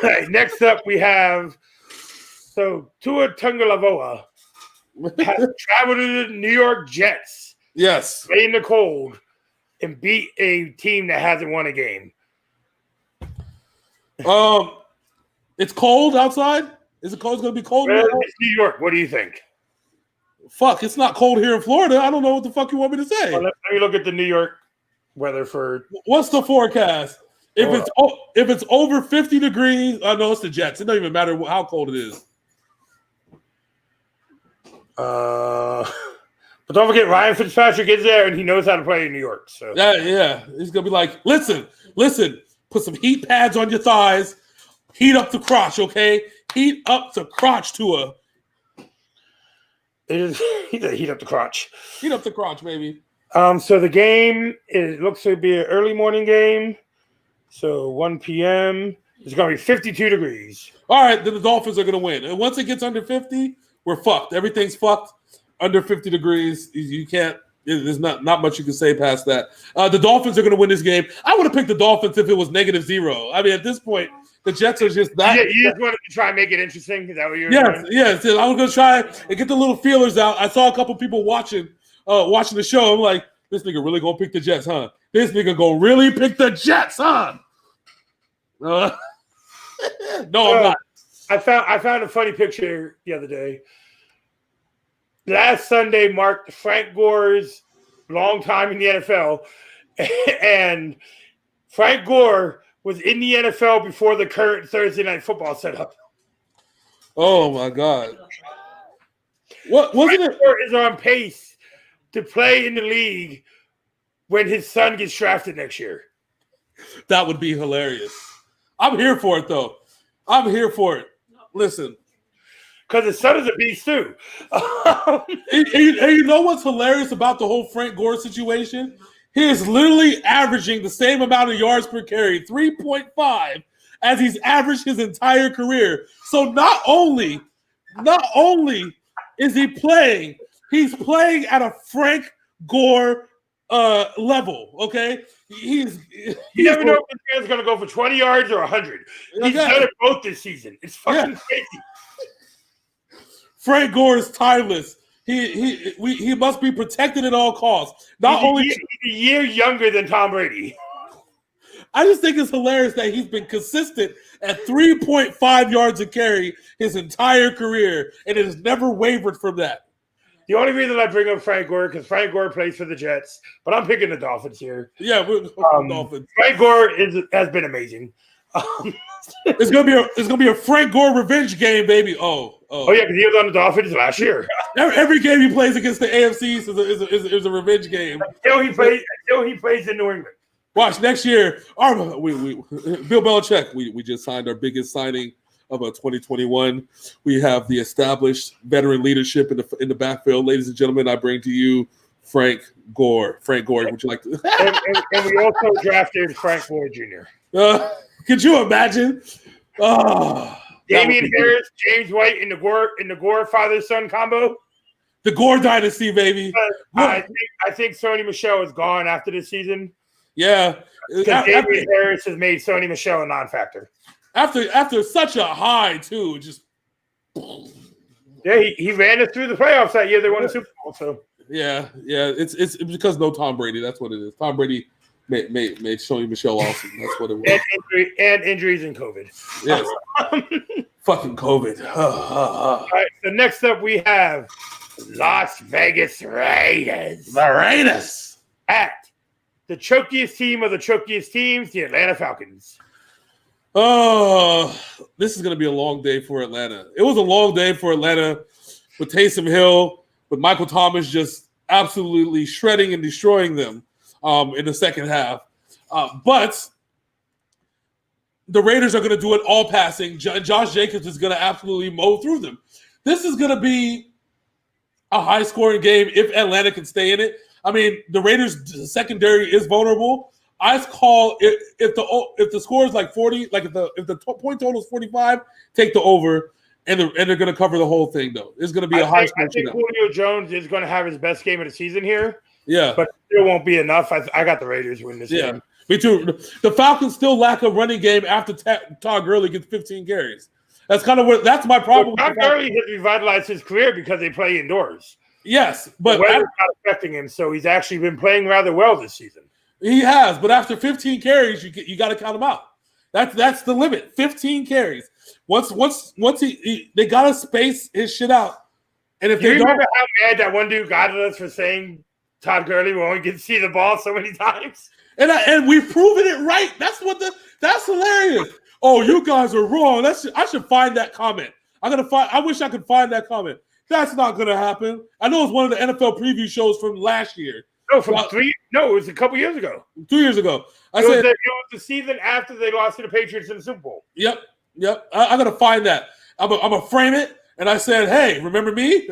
Right, next up, we have Tua Tagovailoa has traveled to the New York Jets. Yes, play in the cold and beat a team that hasn't won a game. It's cold outside. Is it cold? It's going to be cold. Well, it's New York. What do you think? Fuck, it's not cold here in Florida. I don't know what the fuck you want me to say. Well, let me look at the New York weather for. What's the forecast? If it's over 50 degrees, I know it's the Jets. It doesn't even matter how cold it is. But don't forget, Ryan Fitzpatrick is there, and he knows how to play in New York. So yeah, he's gonna be like, listen, put some heat pads on your thighs, heat up the crotch, okay? Heat up the crotch, Tua. Heat up the crotch. Heat up the crotch, baby. So the game, it looks to be an early morning game. So 1 p.m. It's going to be 52 degrees. All right, then the Dolphins are going to win. And once it gets under 50, we're fucked. Everything's fucked. Under 50 degrees, you can't. There's not much you can say past that. The Dolphins are going to win this game. I would have picked the Dolphins if it was -0. I mean, at this point, the Jets are just that. You just wanted to try and make it interesting. Is that what you were doing? Yes. I was going to try and get the little feelers out. I saw a couple people watching the show. I'm like, this nigga really going to pick the Jets, huh? This nigga going to really pick the Jets, huh? No, I'm not. I found a funny picture the other day. Last Sunday marked Frank Gore's long time in the NFL, And Frank Gore was in the NFL before the current Thursday Night Football setup. Oh my God! What wasn't Frank it? Gore is on pace to play in the league when his son gets drafted next year. That would be hilarious. I'm here for it, though. I'm here for it. Listen. Because his son is a beast, too. And you know what's hilarious about the whole Frank Gore situation? He is literally averaging the same amount of yards per carry, 3.5, as he's averaged his entire career. So not only is he playing, he's playing at a Frank Gore level, okay? You never know if this man's going to go for 20 yards or 100. He's done it both this season. It's fucking crazy. Frank Gore is timeless. He must be protected at all costs. He's a year younger than Tom Brady. I just think it's hilarious that he's been consistent at 3.5 yards a carry his entire career, and it has never wavered from that. The only reason I bring up Frank Gore because Frank Gore plays for the Jets, but I'm picking the Dolphins here. Yeah, we're Dolphins. Frank Gore has been amazing. It's gonna be a Frank Gore revenge game, baby. Oh yeah, because he was on the Dolphins last year. Every game he plays against the AFC is a revenge game. Until he plays in New England. Watch next year. Bill Belichick. We just signed our biggest signing of 2021. We have the established veteran leadership in the backfield. Ladies and gentlemen, I bring to you Frank Gore. Frank Gore, would you like to? and we also drafted Frank Gore Jr. Could you imagine? Damian Harris, James White in the Gore father-son combo. The Gore dynasty, baby. I think Sony Michel is gone after this season. Yeah. Because Damian Harris has made Sony Michel a non-factor. After such a high, too, just yeah, he ran us through the playoffs that year. They won the Super Bowl. So yeah, it's because no Tom Brady. That's what it is. Tom Brady made Sony Michel awesome. That's what it was. And injuries and COVID. Yes. Fucking COVID. All right. So next up we have Las Vegas Raiders. The Raiders at the chokiest team of the chokiest teams, the Atlanta Falcons. Oh, this is going to be a long day for Atlanta. It was a long day for Atlanta with Taysom Hill, with Michael Thomas just absolutely shredding and destroying them in the second half. But the Raiders are going to do it all passing. Josh Jacobs is going to absolutely mow through them. This is going to be a high-scoring game if Atlanta can stay in it. I mean, the Raiders' secondary is vulnerable. I call if the score is like 40, like if the point total is 45, take the over, and they're going to cover the whole thing. Though it's going to be a high score. I think Julio Jones is going to have his best game of the season here. Yeah, but it still won't be enough. I got the Raiders win this game. Me too. The Falcons still lack a running game after Todd Gurley gets 15 carries. That's my problem. Todd Gurley has revitalized his career because they play indoors. Yes, but the weather's not affecting him, so he's actually been playing rather well this season. He has, but after 15 carries, you got to count him out. That's the limit. 15 carries. Once they got to space his shit out. And if they remember how mad that one dude got at us for saying Todd Gurley will only get to see the ball so many times? And we've proven it right. That's hilarious. Oh, you guys are wrong. I should find that comment. I wish I could find that comment. That's not gonna happen. I know it's one of the NFL preview shows from last year. No, it was a couple years ago. 2 years ago. It was the season after they lost to the Patriots in the Super Bowl. Yep. I gotta find that. I'm gonna frame it, and I said, "Hey, remember me?"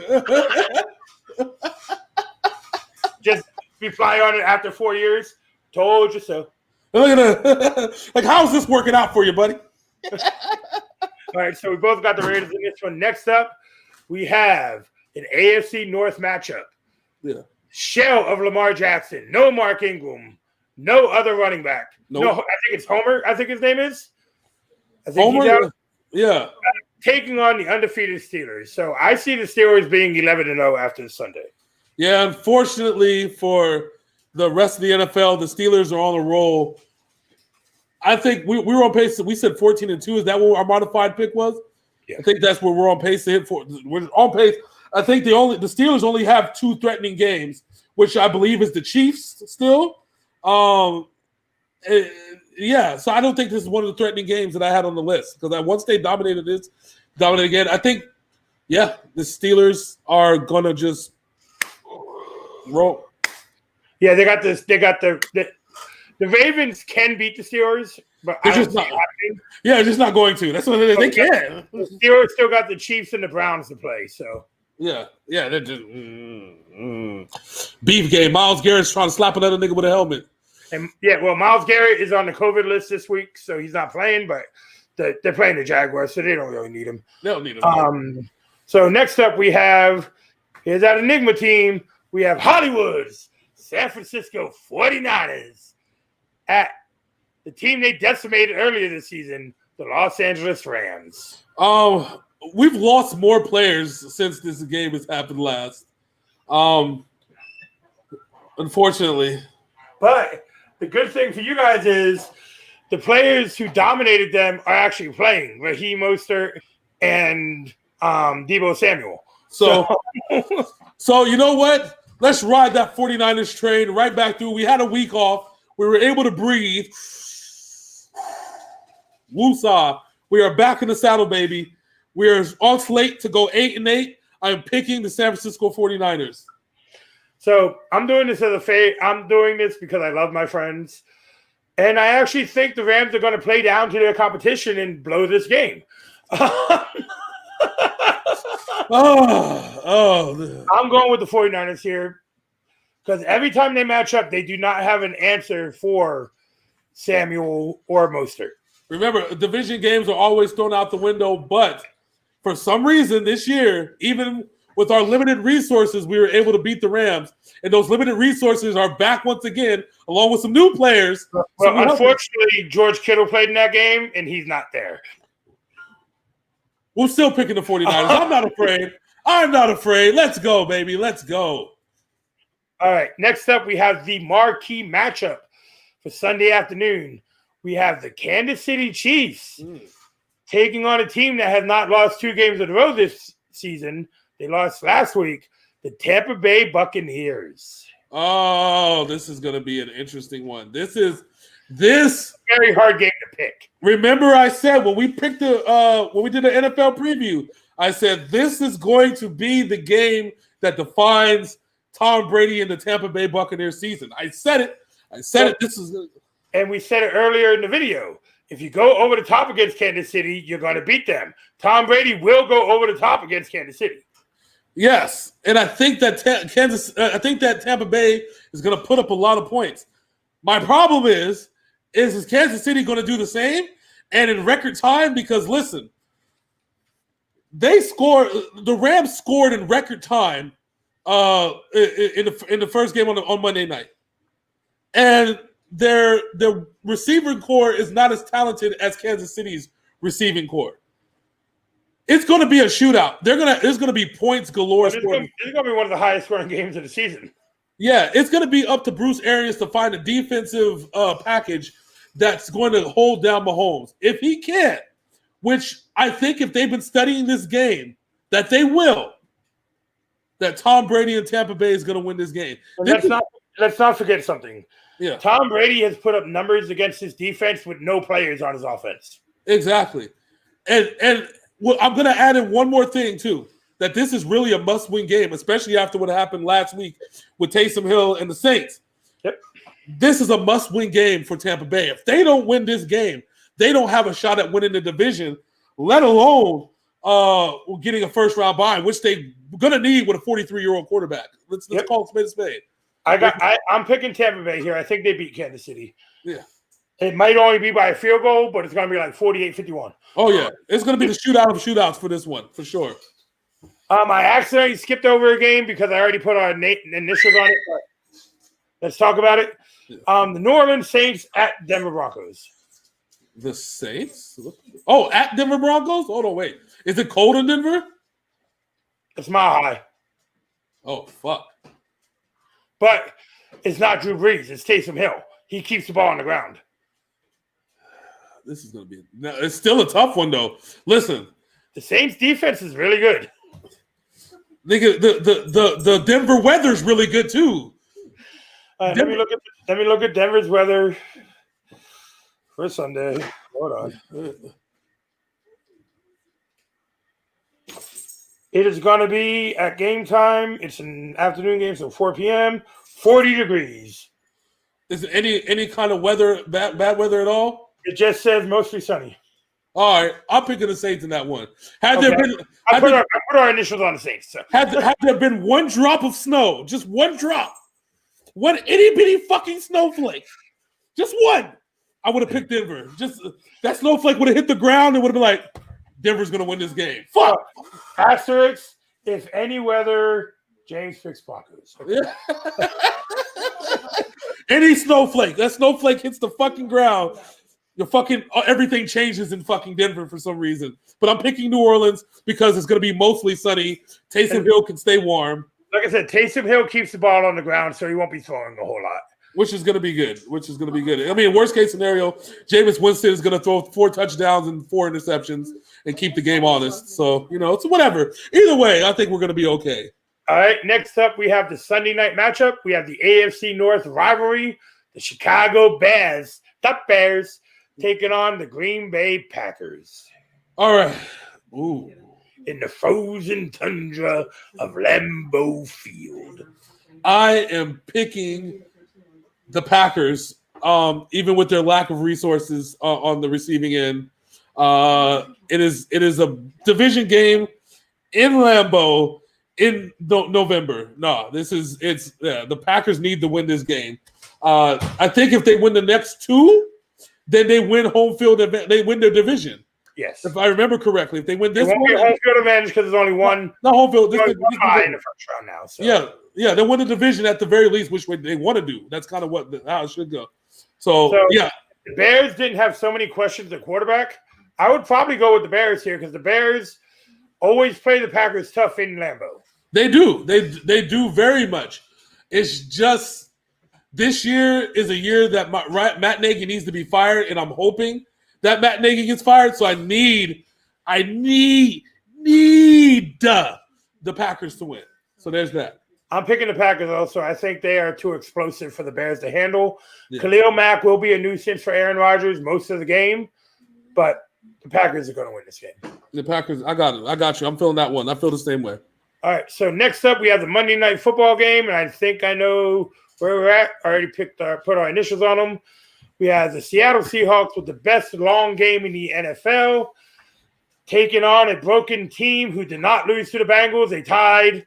Just reply on it after 4 years. Told you so. Look at like, how's this working out for you, buddy? All right, so we both got the Raiders in this one. Next up, we have an AFC North matchup. Yeah. Shell of Lamar Jackson. No Mark Ingram. No other running back. Nope. No, I think it's Homer. I think his name is. Homer? Yeah. Taking on the undefeated Steelers. So I see the Steelers being 11-0 after Sunday. Yeah, unfortunately for the rest of the NFL, the Steelers are on a roll. I think we were on pace. We said 14-2. Is that what our modified pick was? Yeah. I think that's where we're on pace to hit for. We're on pace. I think the Steelers only have two threatening games, which I believe is the Chiefs still, Yeah, so I don't think this is one of the threatening games that I had on the list because once they dominated again, I think, yeah, the Steelers are gonna just roll. Yeah, they got this. They got the Ravens can beat the Steelers, but They're I don't just see not. it happening. Yeah, just not going to. That's what they can. The Steelers still got the Chiefs and the Browns to play. So Yeah, they're just beef game. Myles Garrett's trying to slap another nigga with a helmet. and yeah, well, Myles Garrett is on the COVID list this week, so he's not playing. But they're playing the Jaguars, so they don't really need him. They don't need him. So next up, we have here's that Enigma team. We have Hollywood's San Francisco 49ers at the team they decimated earlier this season, the Los Angeles Rams. We've lost more players since this game has happened last. Unfortunately. But the good thing for you guys is the players who dominated them are actually playing. Raheem Mostert and Deebo Samuel. So you know what? Let's ride that 49ers train right back through. We had a week off. We were able to breathe. Woosah. We are back in the saddle, baby. We are on slate to go 8-8. I'm picking the San Francisco 49ers. So I'm doing this as a favor. I'm doing this because I love my friends. And I actually think the Rams are going to play down to their competition and blow this game. I'm going with the 49ers here because every time they match up, they do not have an answer for Samuel or Mostert. Remember, division games are always thrown out the window, but for some reason this year, even with our limited resources, we were able to beat the Rams. And those limited resources are back once again, along with some new players. Well, unfortunately, George Kittle played in that game, and he's not there. We're still picking the 49ers. I'm not afraid. I'm not afraid. Let's go, baby. Let's go. All right. Next up, we have the marquee matchup for Sunday afternoon. We have the Kansas City Chiefs taking on a team that has not lost 2 games in a row this season. They lost last week, the Tampa Bay Buccaneers. Oh, this is going to be an interesting one. This very hard game to pick. Remember, I said when we picked when we did the NFL preview, I said this is going to be the game that defines Tom Brady and the Tampa Bay Buccaneers season. I said it. This is, and we said it earlier in the video. If you go over the top against Kansas City, you're going to beat them. Tom Brady will go over the top against Kansas City. Yes, and I think that Tampa Bay is going to put up a lot of points. My problem is Kansas City going to do the same and in record time? Because listen, the Rams scored in record time in the first game on Monday night, and their receiving core is not as talented as Kansas City's receiving core. It's going to be a shootout. There's going to be points galore. It's going to be one of the highest scoring games of the season. Yeah, it's going to be up to Bruce Arians to find a defensive package that's going to hold down Mahomes. If he can't, which I think if they've been studying this game, that they will, that Tom Brady and Tampa Bay is going to win this game. Let's not forget something. Yeah, Tom Brady has put up numbers against his defense with no players on his offense. Exactly. And well, I'm going to add in one more thing, too, that this is really a must-win game, especially after what happened last week with Taysom Hill and the Saints. Yep. This is a must-win game for Tampa Bay. If they don't win this game, they don't have a shot at winning the division, let alone getting a first-round bye, which they're going to need with a 43-year-old quarterback. Let's call it spade. I'm picking Tampa Bay here. I think they beat Kansas City. Yeah. It might only be by a field goal, but it's going to be like 48-51. Oh, yeah. It's going to be the shootout of shootouts for this one, for sure. I accidentally skipped over a game because I already put our initials on it. But let's talk about it. The New Orleans Saints at Denver Broncos. The Saints? Oh, at Denver Broncos? Hold on, wait. Is it cold in Denver? It's mile high. Oh, fuck. But it's not Drew Brees. It's Taysom Hill. He keeps the ball on the ground. This is going to be – it's still a tough one, though. Listen. The Saints' defense is really good. The Denver weather's really good, too. Let me look at Denver's weather for Sunday. Hold on. It is going to be at game time. It's an afternoon game, so 4 p.m. 40 degrees. Is it any kind of weather, bad weather at all? It just says mostly sunny. All right, I'm picking the Saints in that one. I put our initials on the Saints. So. Had there been one drop of snow, just one drop, one itty bitty fucking snowflake, just one, I would have picked Denver. Just that snowflake would have hit the ground and would have been like, Denver's gonna win this game. Fuck. Asterisk. If any weather, James picks Broncos. Yeah. Any snowflake, that snowflake hits the fucking ground. Your fucking everything changes in fucking Denver for some reason. But I'm picking New Orleans because it's going to be mostly sunny. Taysom Hill can stay warm. Like I said, Taysom Hill keeps the ball on the ground, so he won't be throwing a whole lot. Which is going to be good. I mean, worst case scenario, Jameis Winston is going to throw 4 touchdowns and 4 interceptions and keep the game honest. So, it's whatever. Either way, I think we're going to be okay. All right, next up, we have the Sunday night matchup. We have the AFC North rivalry, the Chicago Bears, taking on the Green Bay Packers. All right. Ooh. In the frozen tundra of Lambeau Field. I am picking the Packers, even with their lack of resources on the receiving end. It is a division game in Lambeau in November. No, the Packers need to win this game. I think if they win the next 2, then they win home field. They win their division. Yes, if I remember correctly, if they win this, it won't be home field advantage because there's only one. Not home field. This in the first round now. So. Yeah, they win the division at the very least, which they want to do. That's kind of how it should go. So yeah, the Bears didn't have so many questions at quarterback. I would probably go with the Bears here because the Bears always play the Packers tough in Lambeau. They do. They do very much. It's just. This year is a year that Matt Nagy needs to be fired, and I'm hoping that Matt Nagy gets fired. So I need the Packers to win. So there's that. I'm picking the Packers also. I think they are too explosive for the Bears to handle. Yeah. Khalil Mack will be a nuisance for Aaron Rodgers most of the game, but the Packers are going to win this game. The Packers, I got it. I got you. I'm feeling that one. I feel the same way. All right, so next up we have the Monday Night Football game, and I think I know where we're at. I already put our initials on them. We have the Seattle Seahawks with the best long game in the NFL, taking on a broken team who did not lose to the Bengals. They tied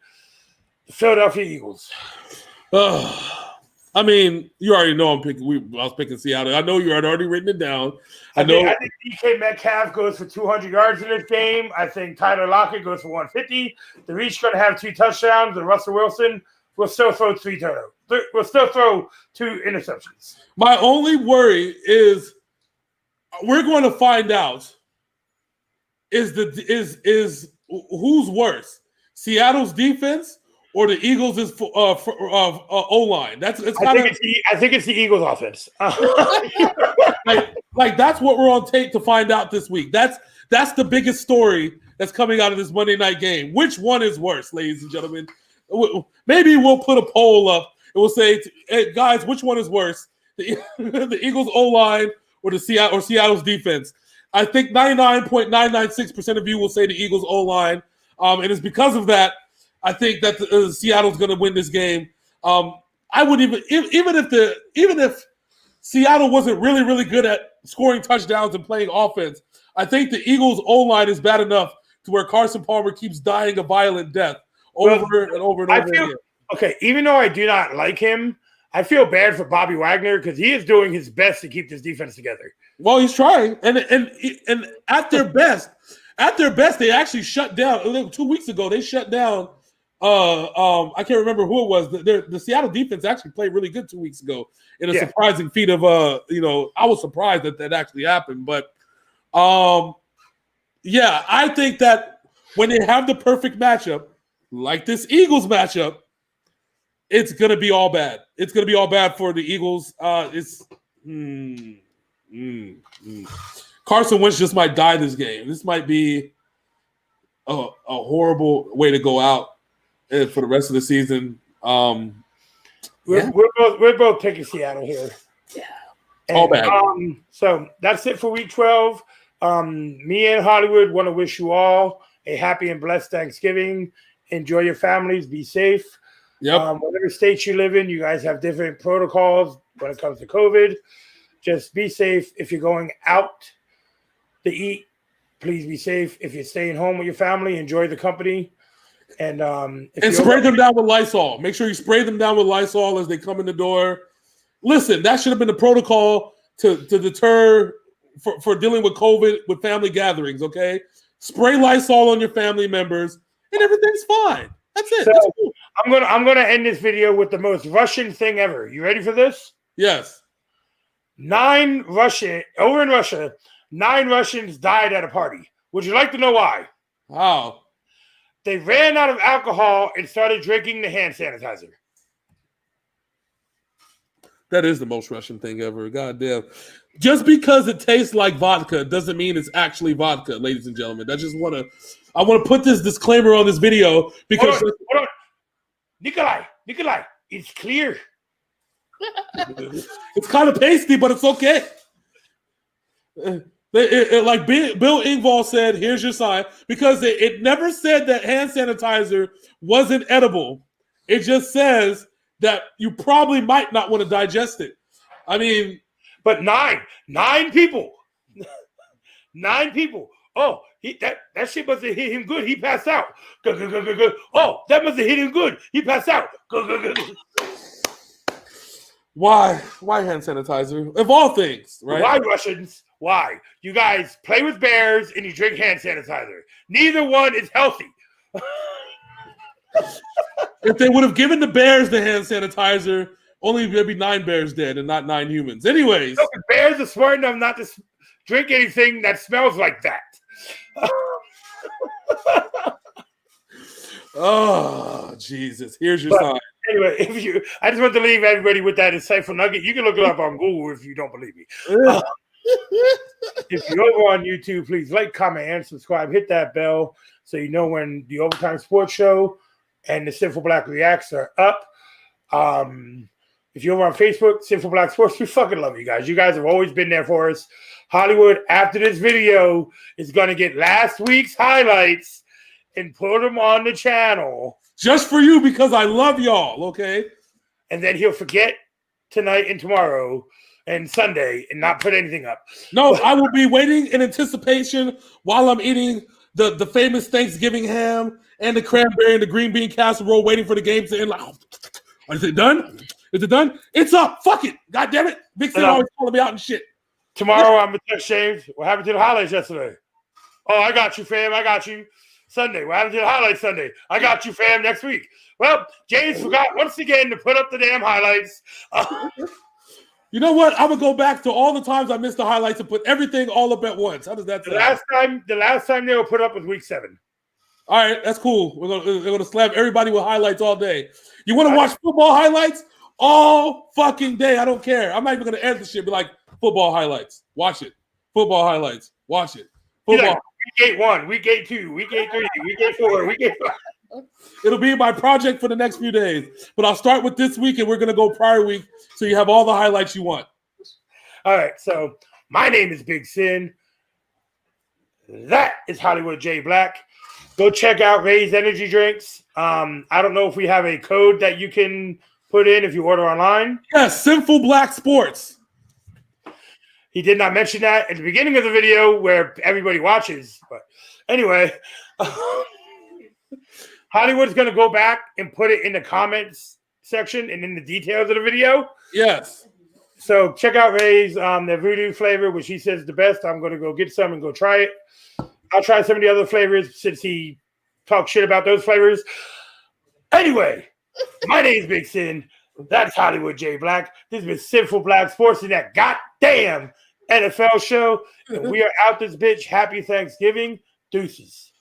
the Philadelphia Eagles. I mean, you already know I was picking Seattle. I know you had already written it down. I think DK Metcalf goes for 200 yards in this game. I think Tyler Lockett goes for 150. They're each going to have 2 touchdowns, and Russell Wilson will still throw 3 turnovers. We'll still throw 2 interceptions. My only worry is we're going to find out is who's worse, Seattle's defense or the Eagles' O-line. I think it's the Eagles' offense. like that's what we're on tape to find out this week. That's the biggest story that's coming out of this Monday night game. Which one is worse, ladies and gentlemen? Maybe we'll put a poll up and we'll say, hey, guys, which one is worse? The Eagles O-line or Seattle's defense? I think 99.996% of you will say the Eagles O-line. And it's because of that, I think that Seattle's going to win this game. I would even if Seattle wasn't really, really good at scoring touchdowns and playing offense, I think the Eagles O-line is bad enough to where Carson Palmer keeps dying a violent death over and over again. Okay, even though I do not like him, I feel bad for Bobby Wagner because he is doing his best to keep this defense together. Well, he's trying, and at their best, they actually shut down. 2 weeks ago, they shut down. I can't remember who it was. The Seattle defense actually played really good 2 weeks ago in a surprising feat of I was surprised that actually happened. But I think that when they have the perfect matchup, like this Eagles matchup, it's gonna be all bad. It's gonna be all bad for the Eagles. Carson Wentz just might die this game. This might be a horrible way to go out for the rest of the season. We're both picking Seattle here. Yeah. All bad. So that's it for week 12. Me and Hollywood want to wish you all a happy and blessed Thanksgiving. Enjoy your families. Be safe. Yep. Whatever state you live in, you guys have different protocols when it comes to COVID. Just be safe. If you're going out to eat, please be safe. If you're staying home with your family, enjoy the company. And spray them down with Lysol. Make sure you spray them down with Lysol as they come in the door. Listen, that should have been the protocol to deter for dealing with COVID with family gatherings, okay? Spray Lysol on your family members and everything's fine. That's it. So, that's cool. I'm gonna end this video with the most Russian thing ever. You ready for this? Yes. 9 Russians died at a party. Would you like to know why? Wow. They ran out of alcohol and started drinking the hand sanitizer. That is the most Russian thing ever. God damn. Just because it tastes like vodka doesn't mean it's actually vodka, ladies and gentlemen. I want to put this disclaimer on this video because hold on. Nikolai, it's clear. It's kind of pasty, but it's okay. Like Bill Engvall said, here's your sign, because it never said that hand sanitizer wasn't edible. It just says that you probably might not want to digest it. I mean, but nine people, 9 people. Oh, that shit must have hit him good. He passed out. Oh, that must have hit him good. He passed out. Why hand sanitizer? Of all things, right? Why Russians? Why? You guys play with bears and you drink hand sanitizer. Neither one is healthy. If they would have given the bears the hand sanitizer, only there'd be 9 bears dead and not 9 humans. Anyways. No, bears are smart enough not to drink anything that smells like that. Oh, Jesus. Here's your sign. Anyway, I just want to leave everybody with that insightful nugget. You can look it up on Google if you don't believe me. If you're over on YouTube, please like, comment, and subscribe. Hit that bell so you know when the Ovatyme Sports Show and the Sinful Blaq Reacts are up. If you're over on Facebook, Sinful Blaq Sports, we fucking love you guys. You guys have always been there for us. Hollywood, after this video, is going to get last week's highlights and put them on the channel. Just for you, because I love y'all, okay? And then he'll forget tonight and tomorrow and Sunday and not put anything up. No, I will be waiting in anticipation while I'm eating the famous Thanksgiving ham and the cranberry and the green bean casserole, waiting for the game to end. Like, is it done? Is it done? It's up. Fuck it. God damn it. Big Sid always calling me out and shit. Tomorrow I'm going to text James. What happened to the highlights yesterday? Oh, I got you, fam. I got you. Sunday. What happened to the highlights Sunday? I got you, fam, next week. Well, James forgot once again to put up the damn highlights. You know what? I'm going to go back to all the times I missed the highlights and put everything all up at once. How does that sound? The last time they were put up was week 7. All right, that's cool. We're gonna slap everybody with highlights all day. You want to watch football highlights all fucking day? I don't care. I'm not even gonna edit the shit. Be like, football highlights. Watch it. Football highlights. Watch it. Football. Week 8 1, week 8 2, week 8 3, week 8 4, week 8 5. It'll be my project for the next few days. But I'll start with this week, and we're gonna go prior week, so you have all the highlights you want. All right. So my name is Big Sin. That is Hollywood J Blaq. Go check out Ray's energy drinks. I don't know if we have a code that you can put in if you order online. Yes, Sinful Blaq Sports. He did not mention that at the beginning of the video where everybody watches. But anyway, Hollywood's going to go back and put it in the comments section and in the details of the video. Yes. So check out Ray's the voodoo flavor, which he says is the best. I'm going to go get some and go try it. I'll try some of the other flavors since he talks shit about those flavors. Anyway, my name is Big Sin. That's Hollywood J Blaq. This has been Sinful Blaq Sports in that goddamn NFL show. And we are out this bitch. Happy Thanksgiving. Deuces.